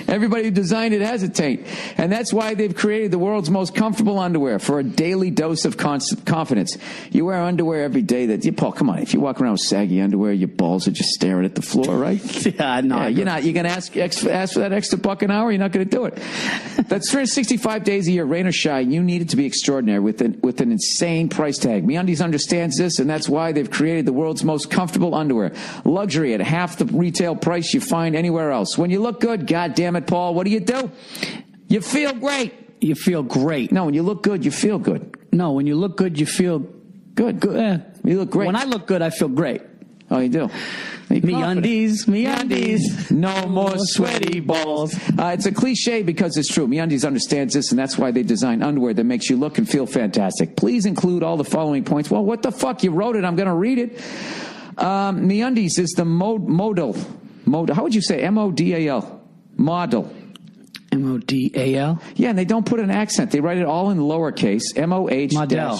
A: Everybody who designed it has a taint. And that's why they've created the world's most comfortable underwear for a daily dose of confidence. You wear underwear every day Paul, come on. If you walk around with saggy underwear, your balls are just staring at the floor, right?
B: Yeah, no.
A: Yeah, you're not. You're going to ask for that extra buck an hour? You're not going to do it. That's 365 days a year, rain or shine. You need it to be extraordinary with an insane price tag. MeUndies understands this, and that's why they've created the world's most comfortable underwear. Luxury at half the retail price you find anywhere else. When you look good, God damn it, Paul, what do? You feel great.
B: You feel great.
A: No, when you look good, you feel good.
B: No, when you look good, you feel
A: good. Good. You look great.
B: When I look good, I feel great.
A: Oh, you do?
B: MeUndies.
A: No more sweaty balls. It's a cliche because it's true. MeUndies understands this, and that's why they design underwear that makes you look and feel fantastic. Please include all the following points. Well, what the fuck? You wrote it. I'm going to read it. MeUndies is the modal. How would you say? M-O-D-A-L. Model.
B: M-O-D-A-L?
A: Yeah, and they don't put an accent. They write it all in lowercase. M-O-H. Model.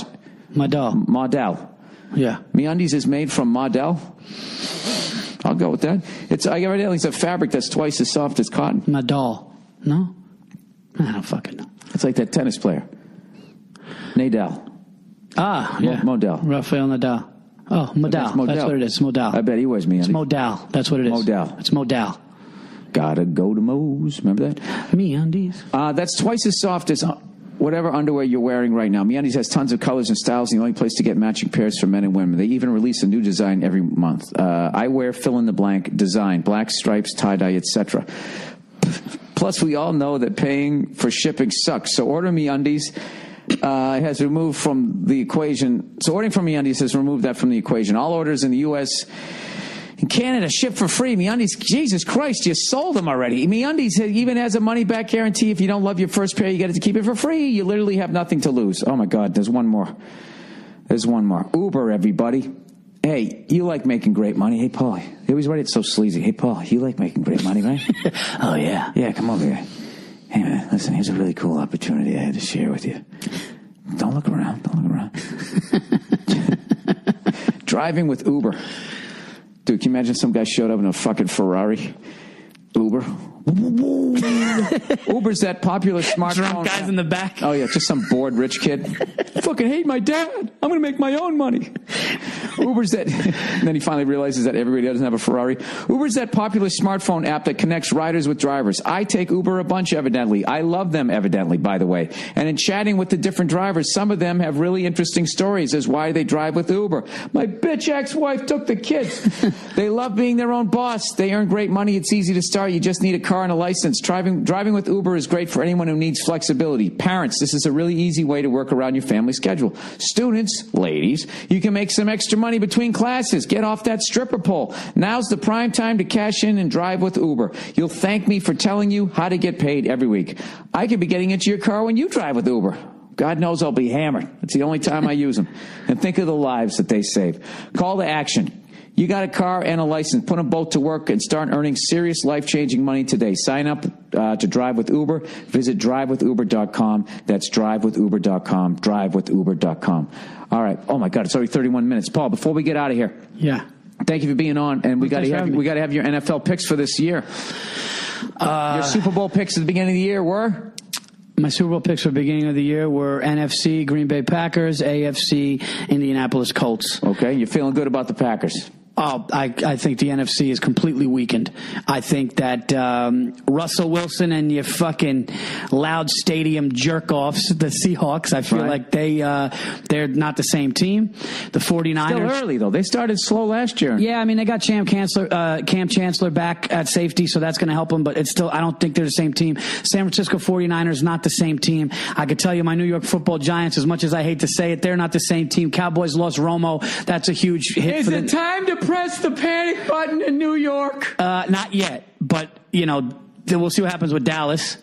B: Yeah.
A: MeUndies is made from Model. I'll go with that. It's a fabric that's twice as soft as cotton.
B: Model. No? I don't fucking know.
A: It's like that tennis player. Nadal.
B: Ah, yeah.
A: Model.
B: Rafael Nadal. Oh, Modal. That's what it is. Modal.
A: I bet he wears MeUndies.
B: It's Modal. That's what it is.
A: Modal.
B: It's Modal.
A: Gotta go to Moe's. Remember that?
B: MeUndies.
A: That's twice as soft as whatever underwear you're wearing right now. MeUndies has tons of colors and styles, and the only place to get matching pairs for men and women. They even release a new design every month. I wear fill-in-the-blank design, black stripes, tie-dye, etc. Plus, we all know that paying for shipping sucks. So order MeUndies has removed from the equation. So ordering from MeUndies has removed that from the equation. All orders in the U.S. and Canada ship for free. MeUndies, Jesus Christ, you sold them already. MeUndies even has a money-back guarantee. If you don't love your first pair, you get it to keep it for free. You literally have nothing to lose. Oh, my God, there's one more. Uber, everybody. Hey, you like making great money. Hey, Paul, they always write it so sleazy. Hey, Paul, you like making great money, right?
B: Oh, yeah.
A: Yeah, come over here. Hey, man, listen, here's a really cool opportunity I had to share with you. Don't look around. Driving with Uber. Dude, can you imagine some guy showed up in a fucking Ferrari? Uber. Uber's that popular smartphone.
B: Drunk guys in the back.
A: Oh, yeah, just some bored rich kid. I fucking hate my dad. I'm going to make my own money. Uber's that. And then he finally realizes that everybody doesn't have a Ferrari. Uber's that popular smartphone app that connects riders with drivers. I take Uber a bunch, evidently. I love them, evidently, by the way. And in chatting with the different drivers, some of them have really interesting stories as why they drive with Uber. My bitch ex-wife took the kids. They love being their own boss. They earn great money. It's easy to start. You just need a car and a license. Driving with Uber is great for anyone who needs flexibility. Parents, this is a really easy way to work around your family schedule. Students, ladies, you can make some extra money between classes. Get off that stripper pole. Now's the prime time to cash in and drive with Uber. You'll thank me for telling you how to get paid every week. I could be getting into your car when you drive with Uber. God knows I'll be hammered. It's the only time I use them. And think of the lives that they save. Call to action. You got a car and a license. Put them both to work and start earning serious life-changing money today. Sign up to Drive with Uber. Visit drivewithuber.com. That's drivewithuber.com. Drivewithuber.com. All right. Oh, my God. It's already 31 minutes. Paul, before we get out of here.
B: Yeah.
A: Thank you for being on. And we got to have your NFL picks for this year. Your Super Bowl picks at the beginning of the year were?
B: My Super Bowl picks for the beginning of the year were NFC, Green Bay Packers, AFC, Indianapolis Colts.
A: Okay. You're feeling good about the Packers?
B: Oh, I think the NFC is completely weakened. I think that Russell Wilson and your fucking loud stadium jerk-offs, the Seahawks, I feel like they're not the same team. The 49ers.
A: Still early, though. They started slow last year.
B: Yeah, I mean, they got Cam Chancellor back at safety, so that's going to help them, but it's still, I don't think they're the same team. San Francisco 49ers, not the same team. I could tell you my New York football Giants, as much as I hate to say it, they're not the same team. Cowboys lost Romo. That's a huge hit.
A: Is it time to press the panic button in New York?
B: Not yet, but we'll see what happens with Dallas.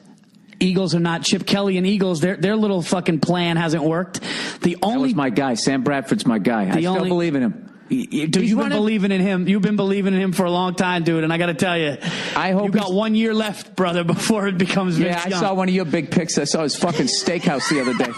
B: Eagles are not Chip Kelly and Eagles. Their little fucking plan hasn't worked. That
A: was my guy. Sam Bradford's my guy. I still believe in him.
B: Dude, you've been believing in him. You've been believing in him for a long time, dude. And I got to tell you,
A: I hope
B: you got 1 year left, brother, before it becomes Vince Young.
A: I saw one of your big picks. I saw his fucking steakhouse the other day.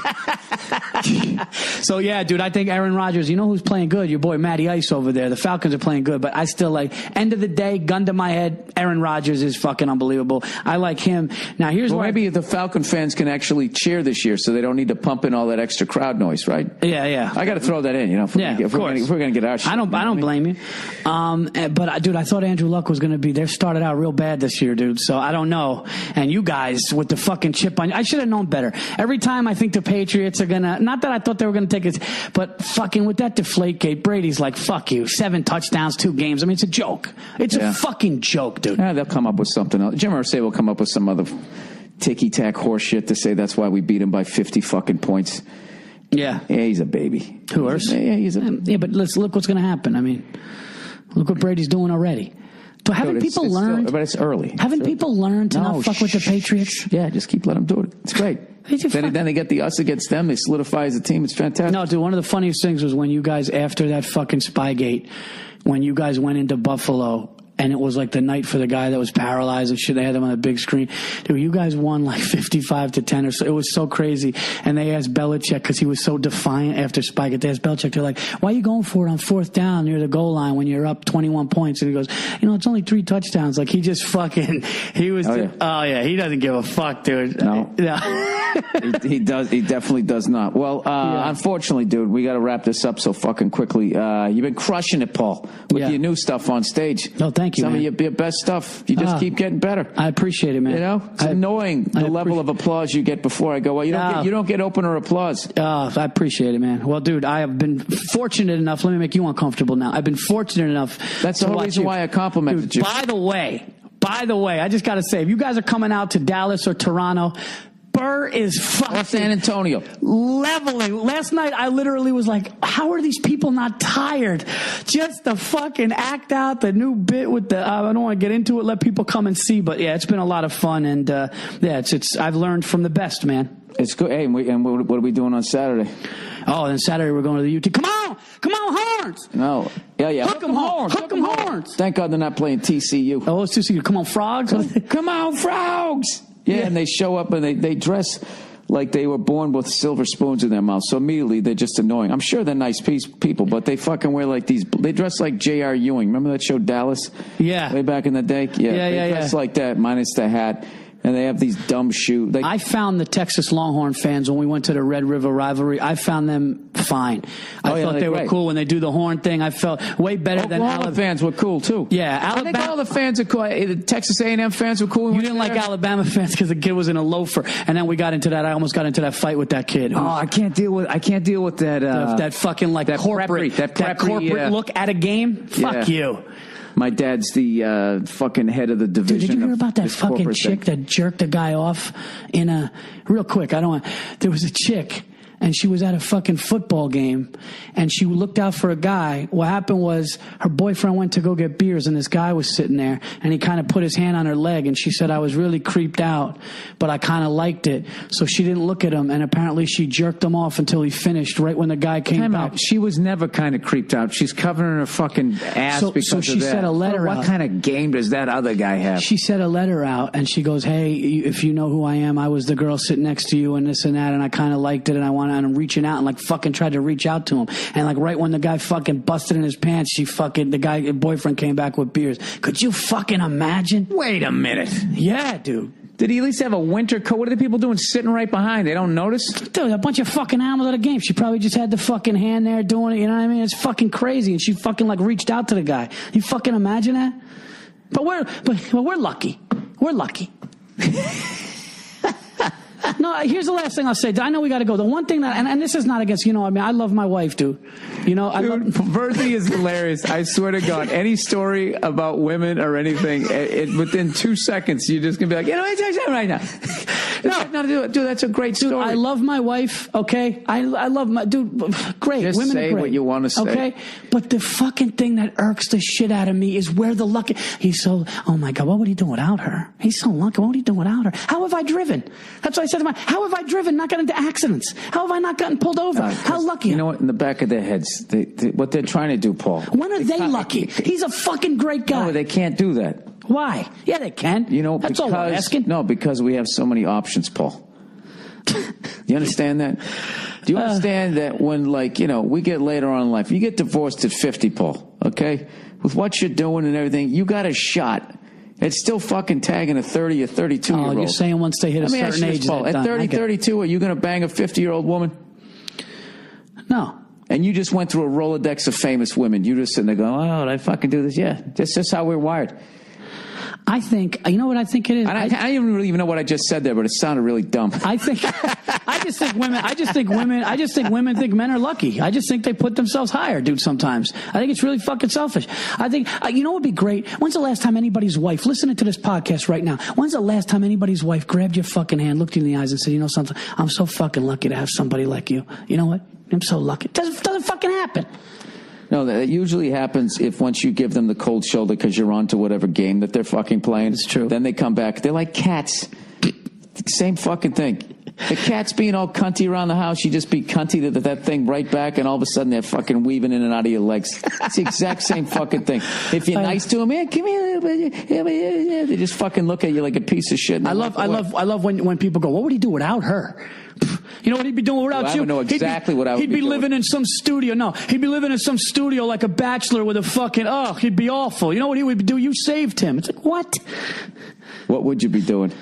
B: So, yeah, dude, I think Aaron Rodgers, you know who's playing good? Your boy Matty Ice over there. The Falcons are playing good, but I still end of the day, gun to my head, Aaron Rodgers is fucking unbelievable. I like him. Now, here's why.
A: Maybe the Falcon fans can actually cheer this year so they don't need to pump in all that extra crowd noise, right?
B: Yeah.
A: I got to throw that in, if we're going to get our shit.
B: I don't blame you. But, dude, I thought Andrew Luck was going to be. They started out real bad this year, dude, so I don't know. And you guys with the fucking chip on you, I should have known better. Every time I think the Patriots are going to, not that I thought they were going to take it, but fucking with that Deflategate, Brady's like, fuck you, 7 touchdowns, 2 games. I mean, it's a joke. It's a fucking joke, dude.
A: Yeah, they'll come up with something else. Jim Irsay will come up with some other ticky-tack horse shit to say that's why we beat him by 50 fucking points.
B: Yeah,
A: he's a baby.
B: Who else? Yeah, but let's look what's going to happen. I mean, look what Brady's doing already. So haven't people learned?
A: But it's early.
B: Haven't people learned to not fuck with the Patriots?
A: Yeah, just keep letting them do it. It's great. Then they get the us against them. They solidify as a team. It's fantastic.
B: No, dude, one of the funniest things was when you guys, after that fucking Spygate, when you guys went into Buffalo, and it was like the night for the guy that was paralyzed and shit. They had him on a big screen. Dude, you guys won like 55-10 or so. It was so crazy. And they asked Belichick, because he was so defiant after Spygate. They asked Belichick, they're like, why are you going for it on 4th down near the goal line when you're up 21 points? And he goes, it's only 3 touchdowns. Like, he just fucking, he was, he doesn't give a fuck, dude.
A: No. He does. He definitely does not. Well, unfortunately, dude, we got to wrap this up so fucking quickly. You've been crushing it, Paul, with your new stuff on stage.
B: No, thank you. Thank you,
A: Some
B: man.
A: of your best stuff. You just keep getting better.
B: I appreciate it, man.
A: You know, it's annoying the level of applause you get before I go. Well, you don't get opener applause.
B: I appreciate it, man. Well, dude, I have been fortunate enough. Let me make you uncomfortable now. I've been fortunate enough.
A: That's the whole reason why I complimented you.
B: By the way, I just got to say, if you guys are coming out to Dallas or Toronto, Burr is fucking
A: or San Antonio
B: leveling. Last night, I literally was like, how are these people not tired? Just to fucking act out the new bit with the, I don't want to get into it, let people come and see. But yeah, it's been a lot of fun. And I've learned from the best, man.
A: It's good. Hey, and what are we doing on Saturday?
B: Oh, then Saturday we're going to the UT. Come on, Horns!
A: No, yeah.
B: Hook 'em Horns!
A: Thank God they're not playing TCU.
B: Oh, it's TCU. Come on, Frogs!
A: Come on, Frogs! Yeah, and they show up and they dress like they were born with silver spoons in their mouth. So immediately they're just annoying. I'm sure they're nice people, but they fucking wear like these. They dress like J.R. Ewing. Remember that show Dallas?
B: Yeah.
A: Way back in the day. Yeah. They dress like that, minus the hat. And they have these dumb shoes.
B: I found the Texas Longhorn fans when we went to the Red River rivalry. I found them fine. I thought they were cool when they do the horn thing. I felt way better than
A: Alabama fans were cool too.
B: Yeah,
A: I think all the fans are cool. The Texas A&M fans were cool.
B: You didn't like Alabama fans because the kid was in a loafer, and then we got into that. I almost got into that fight with that kid.
A: Oh, I can't deal with that.
B: That fucking like that corporate look at a game. Fuck you.
A: My dad's the fucking head of the division.
B: Dude, did you hear about that fucking chick that jerked a guy off in a... Real quick, there was a chick, and she was at a fucking football game, and she looked out for a guy. What happened was her boyfriend went to go get beers, and this guy was sitting there, and he kind of put his hand on her leg, and she said, I was really creeped out, but I kind of liked it. So she didn't look at him, and apparently she jerked him off until he finished right when the guy came back.
A: She was never kind of creeped out. She's covering her fucking ass because of that. So
B: she sent a letter out.
A: What kind of game does that other guy have?
B: She sent a letter out, and she goes, hey, if you know who I am, I was the girl sitting next to you and this and that, and I kind of liked it, and I'm reaching out and like fucking tried to reach out to him. And like right when the guy fucking busted in his pants, the boyfriend came back with beers. Could you fucking imagine?
A: Wait a minute.
B: Yeah, dude.
A: Did he at least have a winter coat? What are the people doing sitting right behind? They don't notice?
B: Dude, a bunch of fucking animals at a game. She probably just had the fucking hand there doing it. You know what I mean? It's fucking crazy. And she fucking like reached out to the guy. You fucking imagine that? But we're lucky. We're lucky. No, here's the last thing I'll say. I know we got to go. The one thing that, and this is not against, I mean, I love my wife, dude.
A: Virzi is hilarious. I swear to God, any story about women or anything, within 2 seconds, you're just going to be like, right now. No, dude, that's a great story.
B: Dude, I love my wife, okay? I love my, dude, great.
A: Just
B: women
A: say
B: are great,
A: what you want to say.
B: Okay? But the fucking thing that irks the shit out of me is where the lucky, oh my God, what would he do without her? He's so lucky. What would he do without her? How have I driven? That's what I said to how have I driven, not gotten into accidents? How have I not gotten pulled over? How lucky?
A: You know what? In the back of their heads, what they're trying to do, Paul.
B: When are they lucky? He's a fucking great guy.
A: No, they can't do that.
B: Why? Yeah, they can. That's all I'm asking.
A: No, because we have so many options, Paul. You understand that? Do you understand that when, we get later on in life, you get divorced at 50, Paul, okay? With what you're doing and everything, you got a shot. It's still fucking tagging a 30 or 32-year-old.
B: Oh, you're saying once they hit a certain age,
A: Paul, at 30, 32, are you going to bang a 50-year-old woman?
B: No.
A: And you just went through a Rolodex of famous women. You just sitting there going, oh, did I fucking do this? Yeah, that's just how we're wired.
B: I think, you know what I think it is?
A: I don't really even know what I just said there, but it sounded really dumb.
B: I just think women think men are lucky. I just think they put themselves higher, dude, sometimes. I think it's really fucking selfish. I think, you know what would be great? When's the last time anybody's wife, listening to this podcast right now, when's the last time anybody's wife grabbed your fucking hand, looked you in the eyes and said, you know something? I'm so fucking lucky to have somebody like you. You know what? I'm so lucky. It doesn't fucking happen.
A: No, that usually happens if once you give them the cold shoulder because you're on to whatever game that they're fucking playing.
B: It's true.
A: Then they come back. They're like cats. Same fucking thing. The cat's being all cunty around the house, you just be cunty to that thing right back, and all of a sudden they're fucking weaving in and out of your legs. It's the exact same fucking thing. If you're nice to them, yeah, come here, they just fucking look at you like a piece of shit.
B: I love when people go, what would he do without her? You know what he'd be doing without you?
A: I don't know exactly what I would be doing.
B: He'd be living in some studio. No, he'd be living in some studio like a bachelor with a fucking, he'd be awful. You know what he would do? You saved him. It's like, what?
A: What would you be doing?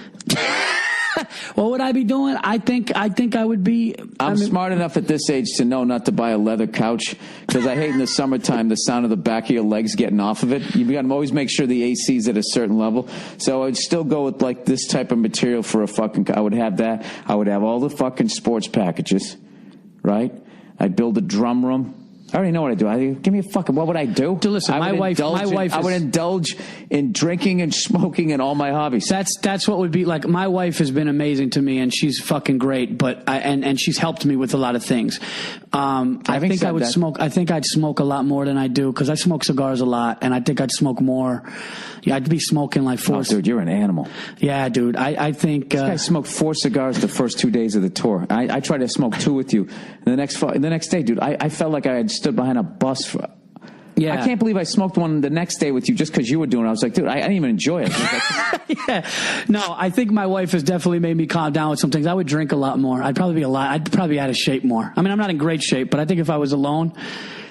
B: What would I be doing? I think I would be.
A: I'm smart enough at this age to know not to buy a leather couch because I hate in the summertime the sound of the back of your legs getting off of it. You got to always make sure the AC is at a certain level. So I'd still go with like this type of material for a fucking. I would have that. I would have all the fucking sports packages, right? I'd build a drum room. I already know what I do. Give me a fucking. What would I do?
B: Listen, my wife.
A: I would indulge in drinking and smoking and all my hobbies.
B: That's what would be like. My wife has been amazing to me, and she's fucking great. But and she's helped me with a lot of things. I think I would smoke. I think I'd smoke a lot more than I do because I smoke cigars a lot, and I think I'd smoke more. Yeah, I'd be smoking like 4.
A: Oh, dude, you're an animal.
B: Yeah, dude. I think
A: this guy smoked 4 cigars the first 2 days of the tour. I tried to smoke 2 with you. And the next day, dude, I felt like I had stood behind a bus for. Yeah. I can't believe I smoked one the next day with you just because you were doing it. I was like, dude, I didn't even enjoy it.
B: Yeah. No, I think my wife has definitely made me calm down with some things. I would drink a lot more. I'd probably be out of shape more. I mean, I'm not in great shape, but I think if I was alone,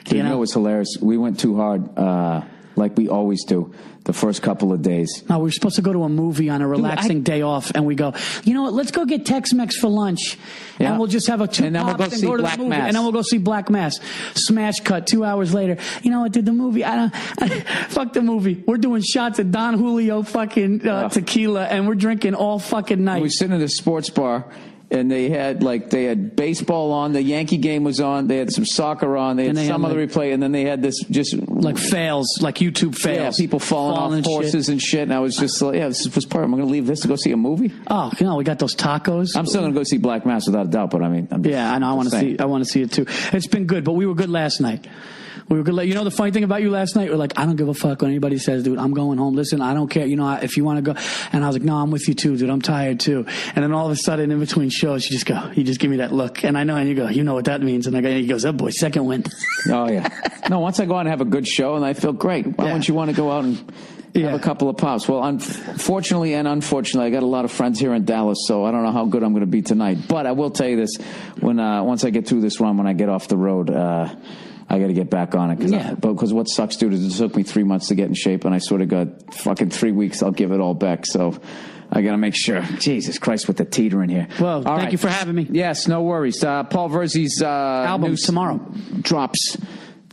A: you know what's hilarious? We went too hard, like we always do, the first couple of days.
B: No, we were supposed to go to a movie on a relaxing day off, and we go, you know what, let's go get Tex-Mex for lunch, and we'll just have a 2
A: and then we'll go see Black Mass.
B: And then we'll go see Black Mass. Smash cut 2 hours later. You know what, dude, the movie, fuck the movie. We're doing shots of Don Julio fucking tequila, and we're drinking all fucking night.
A: We sit in a sports bar, and they had baseball on, the Yankee game was on, they had some soccer on, they had some other replay, and then they had this just
B: like fails, like YouTube fails.
A: Yeah, people falling off horses and shit, and I was just like, yeah, this was part. I'm going to leave this to go see a movie.
B: Oh, we got those tacos.
A: I'm still going to go see Black Mass without a doubt, but I mean, I
B: know. I want to see it too. It's been good, but we were good last night. We were good. You know the funny thing about you last night? We're like, I don't give a fuck what anybody says, dude. I'm going home. Listen, I don't care. You know, if you want to go. And I was like, no, I'm with you too, dude. I'm tired too. And then all of a sudden, in between shows, you just give me that look. And I know, and you go, you know what that means. And he goes, oh boy, second win.
A: Oh yeah. No, once I go out and have a good show and I feel great, why wouldn't you want to go out and have a couple of pops? Well, unfortunately and unfortunately, I got a lot of friends here in Dallas, so I don't know how good I'm going to be tonight. But I will tell you this: once I get through this run, when I get off the road, I got to get back on it because what sucks, dude, is it took me 3 months to get in shape, and I sort of got fucking 3 weeks. I'll give it all back. So I got to make sure. Jesus Christ, with the teetering here.
B: Well, thank you for having me.
A: Yes, no worries. Paul Virzi's
B: album tomorrow
A: drops.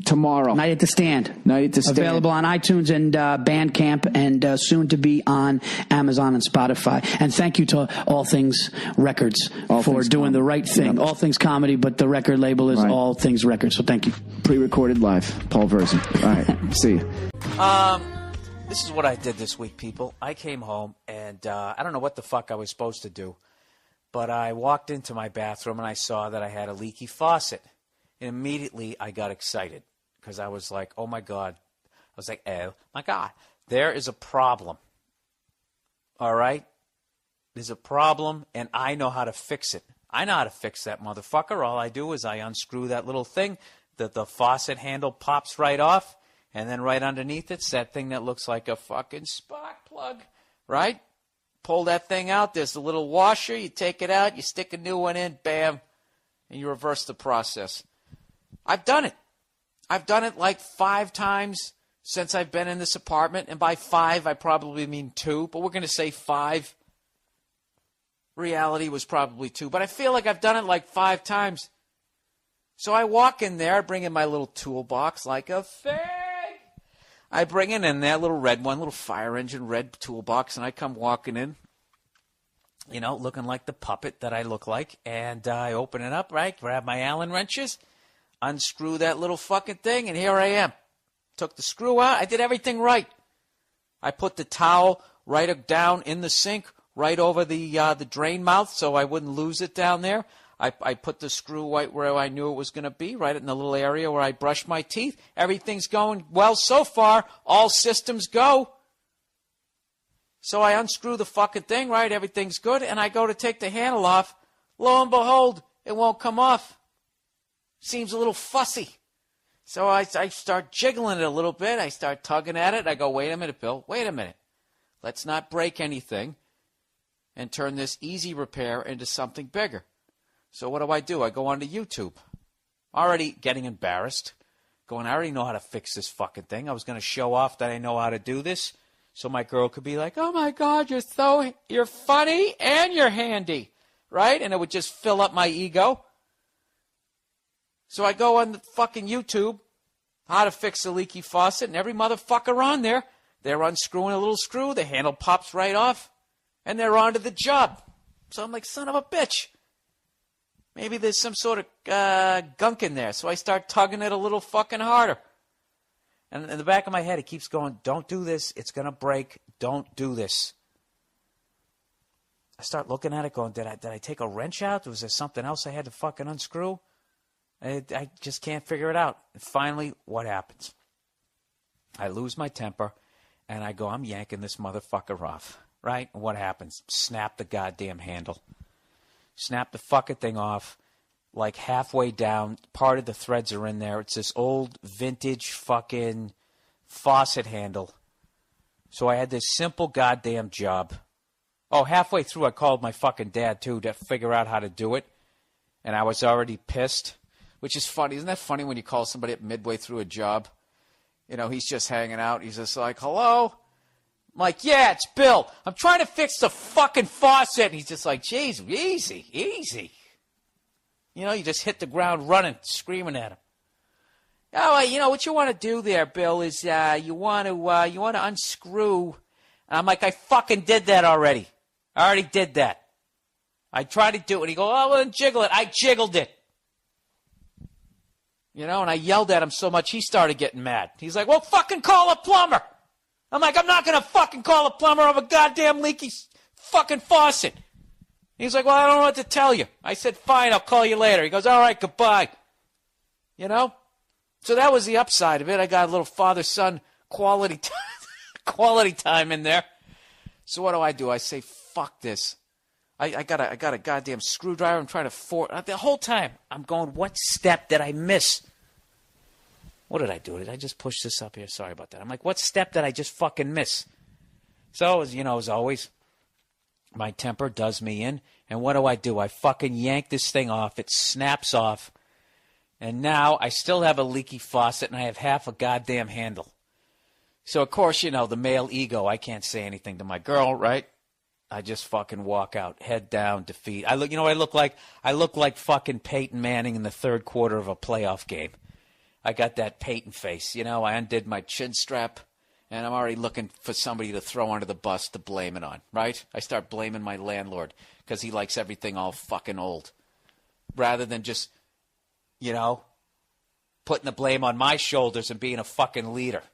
A: Tomorrow.
B: Night at the Stand. Available on iTunes and Bandcamp, and soon to be on Amazon and Spotify. And thank you to All Things Records for doing the right thing. Yep. All Things Comedy, but the record label is All Things Records. So thank you.
A: Pre-recorded live. Paul Virzi. All right. See you.
C: This is what I did this week, people. I came home, and I don't know what the fuck I was supposed to do, but I walked into my bathroom, and I saw that I had a leaky faucet. And immediately, I got excited. Because I was like, oh, my God. I was like, oh, my God. There is a problem. All right? There's a problem, and I know how to fix it. I know how to fix that motherfucker. All I do is I unscrew that little thing. The faucet handle pops right off. And then right underneath it's that thing that looks like a fucking spark plug. Right? Pull that thing out. There's a little washer. You take it out. You stick a new one in. Bam. And you reverse the process. I've done it. I've done it like 5 times since I've been in this apartment. And by 5, I probably mean 2. But we're going to say 5. Reality was probably 2. But I feel like I've done it like 5 times. So I walk in there. I bring in my little toolbox like a fag. I bring in that little red one, little fire engine red toolbox. And I come walking in, you know, looking like the puppet that I look like. And I open it up, right? Grab my Allen wrenches. Unscrew that little fucking thing, and here I am. Took the screw out. I did everything right. I put the towel right down in the sink, right over the drain mouth, so I wouldn't lose it down there. I put the screw right where I knew it was going to be, right in the little area where I brush my teeth. Everything's going well so far. All systems go. So I unscrew the fucking thing, right? Everything's good, and I go to take the handle off. Lo and behold, it won't come off. Seems a little fussy. So I start jiggling it a little bit. I start tugging at it. I go, wait a minute, Bill. Wait a minute. Let's not break anything and turn this easy repair into something bigger. So what do? I go onto YouTube. Already getting embarrassed. Going, I already know how to fix this fucking thing. I was going to show off that I know how to do this. So my girl could be like, oh, my God, you're funny and you're handy, right? And it would just fill up my ego. So I go on the fucking YouTube, how to fix a leaky faucet, and every motherfucker on there, they're unscrewing a little screw, the handle pops right off, and they're on to the job. So I'm like, son of a bitch. Maybe there's some sort of gunk in there. So I start tugging it a little fucking harder. And in the back of my head, it keeps going, don't do this. It's going to break. Don't do this. I start looking at it going, did I take a wrench out? Was there something else I had to fucking unscrew? I just can't figure it out. And finally, what happens? I lose my temper, and I go, I'm yanking this motherfucker off. Right? And what happens? Snap the goddamn handle. Snap the fucking thing off. Like halfway down, part of the threads are in there. It's this old vintage fucking faucet handle. So I had this simple goddamn job. Oh, halfway through I called my fucking dad too to figure out how to do it. And I was already pissed, which is funny. Isn't that funny when you call somebody up midway through a job? You know, he's just hanging out. He's just like, hello? I'm like, yeah, it's Bill. I'm trying to fix the fucking faucet. And he's just like, jeez, easy, easy. You know, you just hit the ground running, screaming at him. Oh, you know, what you want to do there, Bill, is you want to unscrew. And I'm like, I fucking did that already. I already did that. I tried to do it. And he goes, oh, well, then jiggle it. I jiggled it. You know, and I yelled at him so much he started getting mad. He's like, well, fucking call a plumber. I'm like, I'm not going to fucking call a plumber of a goddamn leaky fucking faucet. He's like, well, I don't know what to tell you. I said, fine, I'll call you later. He goes, all right, goodbye. You know? So that was the upside of it. I got a little father-son quality time in there. So what do? I say, fuck this. I got a goddamn screwdriver. I'm trying to the whole time, I'm going, what step did I miss? What did I do? Did I just push this up here? Sorry about that. I'm like, what step did I just fucking miss? So, as always, my temper does me in. And what do? I fucking yank this thing off. It snaps off. And now I still have a leaky faucet and I have half a goddamn handle. So, of course, the male ego, I can't say anything to my girl, right? I just fucking walk out, head down, defeat. I look, what I look like? I look like fucking Peyton Manning in the third quarter of a playoff game. I got that Peyton face, I undid my chin strap, and I'm already looking for somebody to throw under the bus to blame it on, right? I start blaming my landlord because he likes everything all fucking old. Rather than just, putting the blame on my shoulders and being a fucking leader.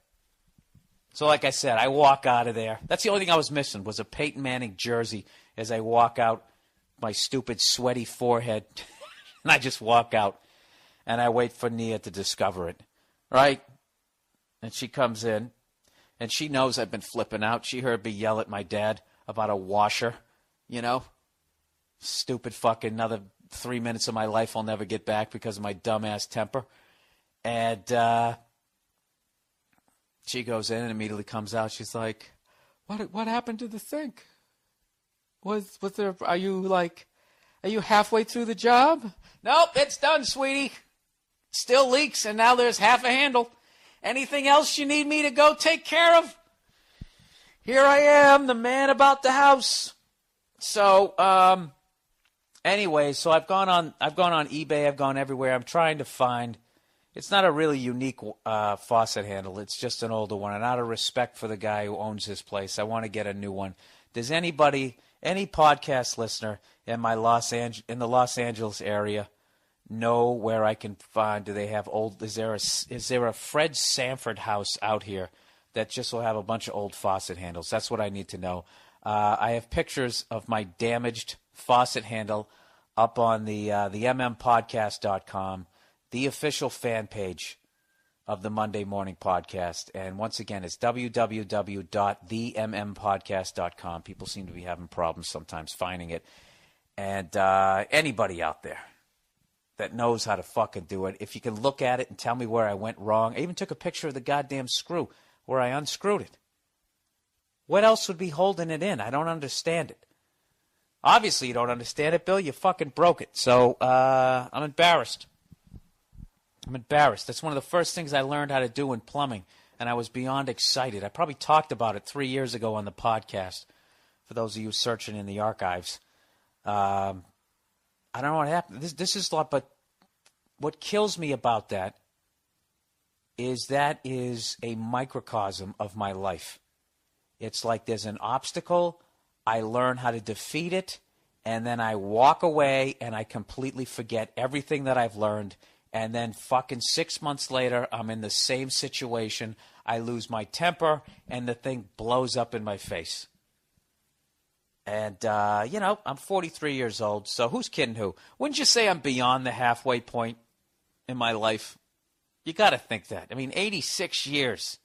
C: So like I said, I walk out of there. That's the only thing I was missing was a Peyton Manning jersey as I walk out, my stupid sweaty forehead, and I just walk out. And I wait for Nia to discover it, right? And she comes in, and she knows I've been flipping out. She heard me yell at my dad about a washer, Stupid fucking another 3 minutes of my life I'll never get back because of my dumbass temper. And she goes in and immediately comes out. She's like, what happened to the sink? Was there, are you halfway through the job? Nope, it's done, sweetie. Still leaks, and now there's half a handle. Anything else you need me to go take care of? Here I am, the man about the house. So, anyway, so I've gone on eBay, I've gone everywhere. I'm trying to find. It's not a really unique faucet handle. It's just an older one. And out of respect for the guy who owns this place, I want to get a new one. Does any podcast listener in the Los Angeles area know where I can find? Do they have old? Is there a Fred Sanford house out here that just will have a bunch of old faucet handles? That's what I need to know. I have pictures of my damaged faucet handle up on the mmpodcast.com, the official fan page of the Monday Morning Podcast. And once again, it's www.themmpodcast.com. People seem to be having problems sometimes finding it. And anybody out there that knows how to fucking do it, if you can look at it and tell me where I went wrong. I even took a picture of the goddamn screw where I unscrewed it. What else would be holding it in? I don't understand it. Obviously you don't understand it, Bill. You fucking broke it. So I'm embarrassed. That's one of the first things I learned how to do in plumbing. and I was beyond excited. I probably talked about it 3 years ago on the podcast, for those of you searching in the archives. I don't know what happened. This is a lot, but what kills me about that is a microcosm of my life. It's like there's an obstacle, I learn how to defeat it, and then I walk away and I completely forget everything that I've learned. And then fucking 6 months later, I'm in the same situation. I lose my temper and the thing blows up in my face. And, I'm 43 years old, so who's kidding who? Wouldn't you say I'm beyond the halfway point in my life? You got to think that. I mean, 86 years.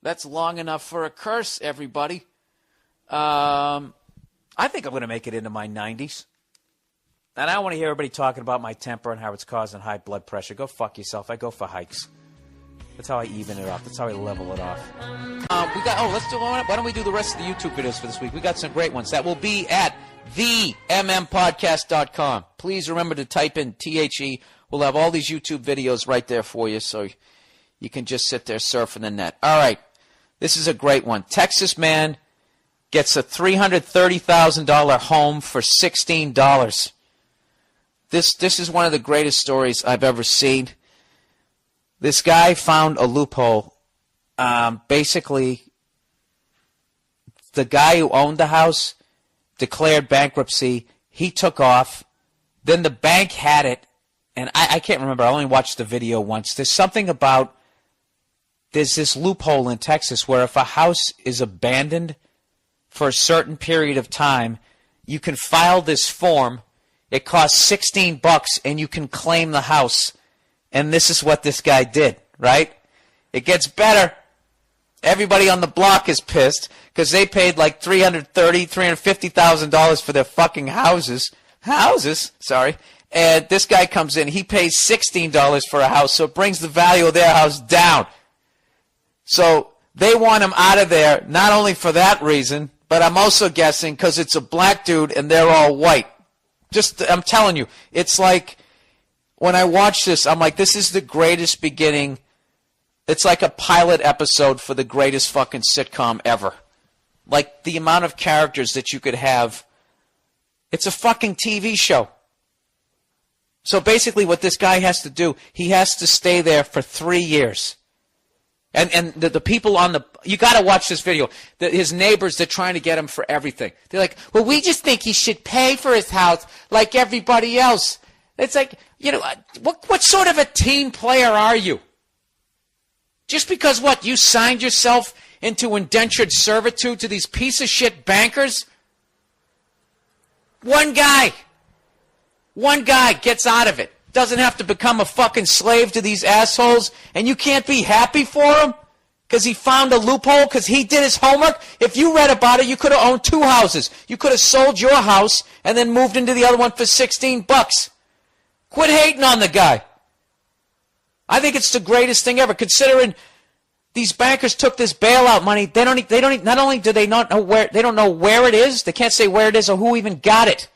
C: That's long enough for a curse, everybody. I think I'm going to make it into my 90s. And I don't want to hear everybody talking about my temper and how it's causing high blood pressure. Go fuck yourself. I go for hikes. That's how I even it off. That's how I level it off. Why don't we do the rest of the YouTube videos for this week? We got some great ones. That will be at themmpodcast.com. Please remember to type in THE. We'll have all these YouTube videos right there for you, so you can just sit there surfing the net. All right. This is a great one. Texas man gets a $330,000 home for $16. This is one of the greatest stories I've ever seen. This guy found a loophole. Basically, the guy who owned the house declared bankruptcy. He took off. Then the bank had it. And I can't remember. I only watched the video once. There's something about, there's this loophole in Texas where if a house is abandoned for a certain period of time, you can file this form. It costs $16 and you can claim the house. And this is what this guy did, right? It gets better. Everybody on the block is pissed because they paid like $350,000 for their fucking houses. And this guy comes in. He pays $16 for a house, so it brings the value of their house down. So they want him out of there, not only for that reason, but I'm also guessing because it's a black dude and they're all white. I'm telling you, it's like when I watch this, I'm like, this is the greatest beginning. It's like a pilot episode for the greatest fucking sitcom ever. Like the amount of characters that you could have. It's a fucking TV show. So basically what this guy has to do, he has to stay there for 3 years. And the people on you got to watch this video. His neighbors, they're trying to get him for everything. They're like, well, we just think he should pay for his house like everybody else. It's like, what sort of a team player are you? Just because you signed yourself into indentured servitude to these piece of shit bankers? One guy gets out of it. Doesn't have to become a fucking slave to these assholes, and you can't be happy for him because he found a loophole, because he did his homework. If you read about it, you could have owned 2 houses. You could have sold your house and then moved into the other one for $16. Quit hating on the guy. I think it's the greatest thing ever, considering these bankers took this bailout money. They don't not only do they not know where, they don't know where it is. They can't say where it is or who even got it.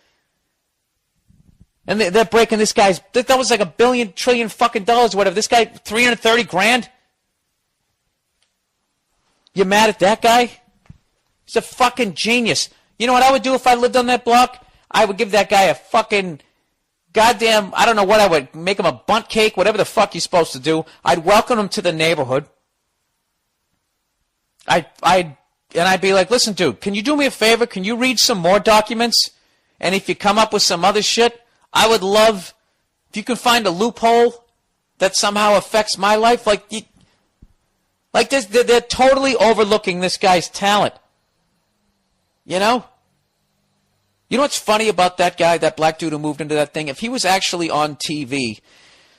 C: And they're breaking this guy's, that was like $1 billion, trillion fucking dollars, whatever. This guy, $330,000. You mad at that guy? He's a fucking genius. You know what I would do if I lived on that block? I would give that guy a fucking goddamn, I don't know what I would, make him a bunt cake, whatever the fuck you're supposed to do. I'd welcome him to the neighborhood. And I'd be like, listen, dude, can you do me a favor? Can you read some more documents? And if you come up with some other shit, I would love if you can find a loophole that somehow affects my life. Like this, they're totally overlooking this guy's talent. You know what's funny about that guy, that black dude who moved into that thing? If he was actually on TV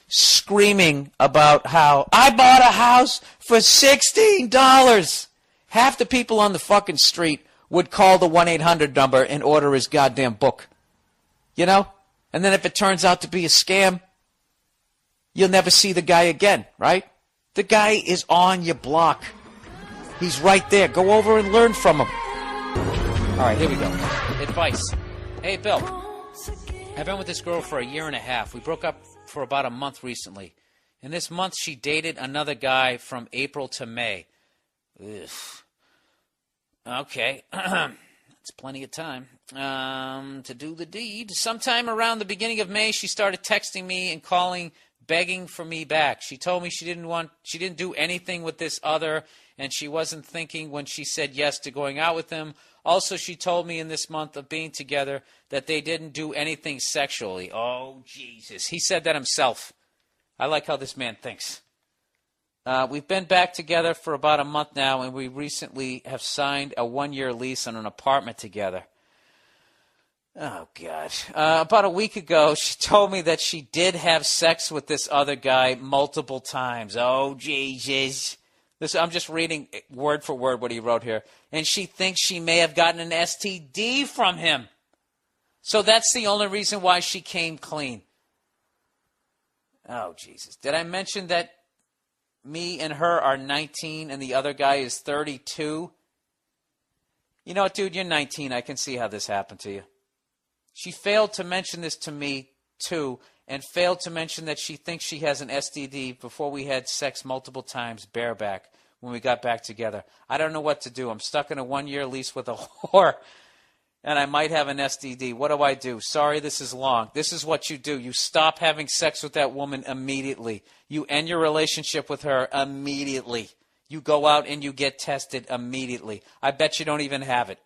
C: screaming about how I bought a house for $16, half the people on the fucking street would call the 1-800 number and order his goddamn book. And then if it turns out to be a scam, you'll never see the guy again, right? The guy is on your block. He's right there. Go over and learn from him. All right, here we go. Advice. Hey, Bill. I've been with this girl for 1.5 years. We broke up for about a month recently. In this month, she dated another guy from April to May. Ugh. Okay. It's plenty of time to do the deed. Sometime around the beginning of May, she started texting me and calling, begging for me back. She told me she didn't do anything with this other, and she wasn't thinking when she said yes to going out with him. Also, she told me in this month of being together that they didn't do anything sexually. Oh, Jesus. He said that himself. I like how this man thinks. We've been back together for about a month now, and we recently have signed a 1-year lease on an apartment together. Oh, God. About a week ago, she told me that she did have sex with this other guy multiple times. Oh, Jesus. I'm just reading word for word what he wrote here. And she thinks she may have gotten an STD from him. So that's the only reason why she came clean. Oh, Jesus. Did I mention that me and her are 19 and the other guy is 32? You know what, dude? You're 19. I can see how this happened to you. She failed to mention this to me, too, and failed to mention that she thinks she has an STD before we had sex multiple times bareback when we got back together. I don't know what to do. I'm stuck in a 1-year lease with a whore, and I might have an STD. What do I do? Sorry, this is long. This is what you do. You stop having sex with that woman immediately. You end your relationship with her immediately. You go out and you get tested immediately. I bet you don't even have it.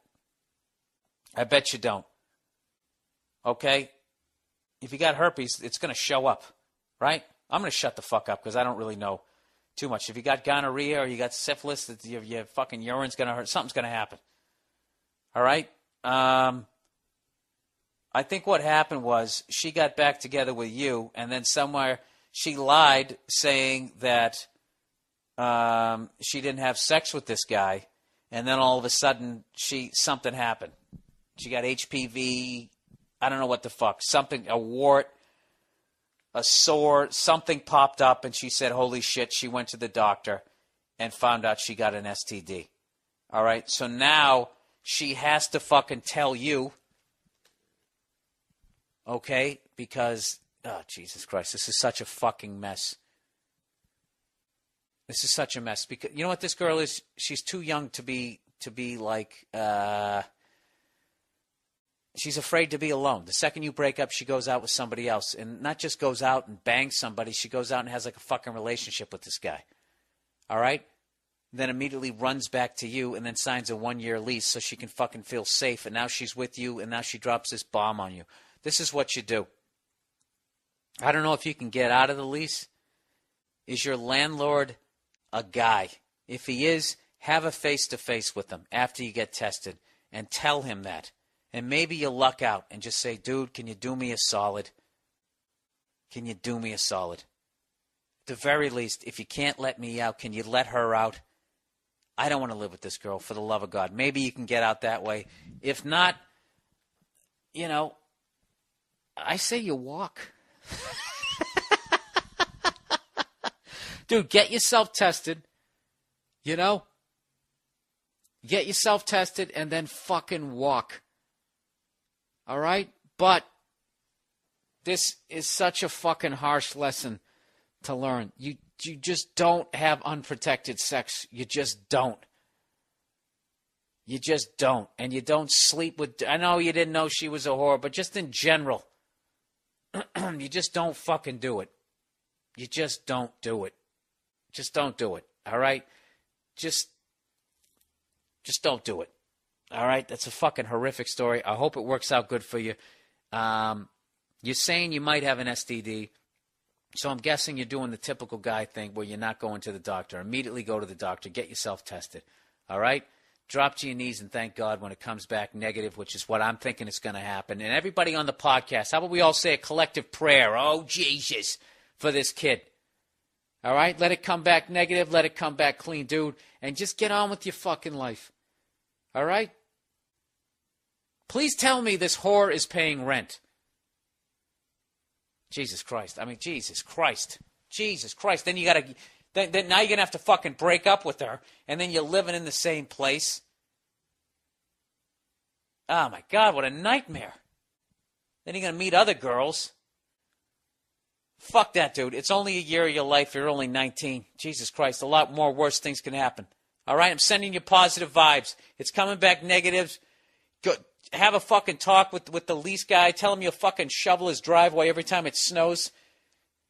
C: I bet you don't. Okay? If you got herpes, it's going to show up, right? I'm going to shut the fuck up because I don't really know too much. If you got gonorrhea or you got syphilis, your fucking urine's going to hurt. Something's going to happen. All right? I think what happened was she got back together with you, and then somewhere she lied saying that she didn't have sex with this guy, and then all of a sudden something happened. She got HPV. I don't know what the fuck. Something, a wart, a sore, something popped up, and she said, holy shit, she went to the doctor and found out she got an STD. All right? So now she has to fucking tell you, okay? Because, oh, Jesus Christ, this is such a fucking mess. This is such a mess. Because you know what this girl is? She's too young to be like, she's afraid to be alone. The second you break up, she goes out with somebody else. And not just goes out and bangs somebody, she goes out and has like a fucking relationship with this guy. All right? Then immediately runs back to you and then signs a 1-year lease so she can fucking feel safe. And now she's with you and now she drops this bomb on you. This is what you do. I don't know if you can get out of the lease. Is your landlord a guy? If he is, have a face-to-face with him after you get tested and tell him that. And maybe you luck out and just say, dude, can you do me a solid? Can you do me a solid? At the very least, if you can't let me out, can you let her out? I don't want to live with this girl, for the love of God. Maybe you can get out that way. If not, you know, I say you walk. Dude, get yourself tested, you know? Get yourself tested and then fucking walk. All right? But this is such a fucking harsh lesson to learn. You just don't have unprotected sex. You just don't. You just don't. And you don't sleep with... I know you didn't know she was a whore, but just in general, you just don't fucking do it. You just don't do it. Just don't do it. All right? Just don't do it. All right? That's a fucking horrific story. I hope it works out good for you. You're saying you might have an STD, so I'm guessing you're doing the typical guy thing where you're not going to the doctor. Immediately go to the doctor. Get yourself tested. All right? Drop to your knees and thank God when it comes back negative, which is what I'm thinking is going to happen. And everybody on the podcast, how about we all say a collective prayer? Oh, Jesus, for this kid. All right? Let it come back negative. Let it come back clean, dude. And just get on with your fucking life. All right? Please tell me this whore is paying rent. Jesus Christ. I mean, Jesus Christ. Jesus Christ. Then you got to... Then now you're going to have to fucking break up with her, and then you're living in the same place. Oh, my God, what a nightmare. Then you're going to meet other girls. Fuck that, dude. It's only a year of your life. You're only 19. Jesus Christ, a lot more worse things can happen. All right? I'm sending you positive vibes. It's coming back negatives. Go, have a fucking talk with the lease guy. Tell him you'll fucking shovel his driveway every time it snows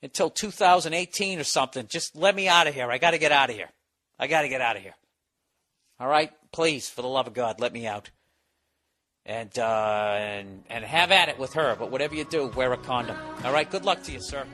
C: until 2018 or something. Just let me out of here. I got to get out of here. I got to get out of here. All right? Please, for the love of God, let me out. And have at it with her. But whatever you do, wear a condom. All right? Good luck to you, sir.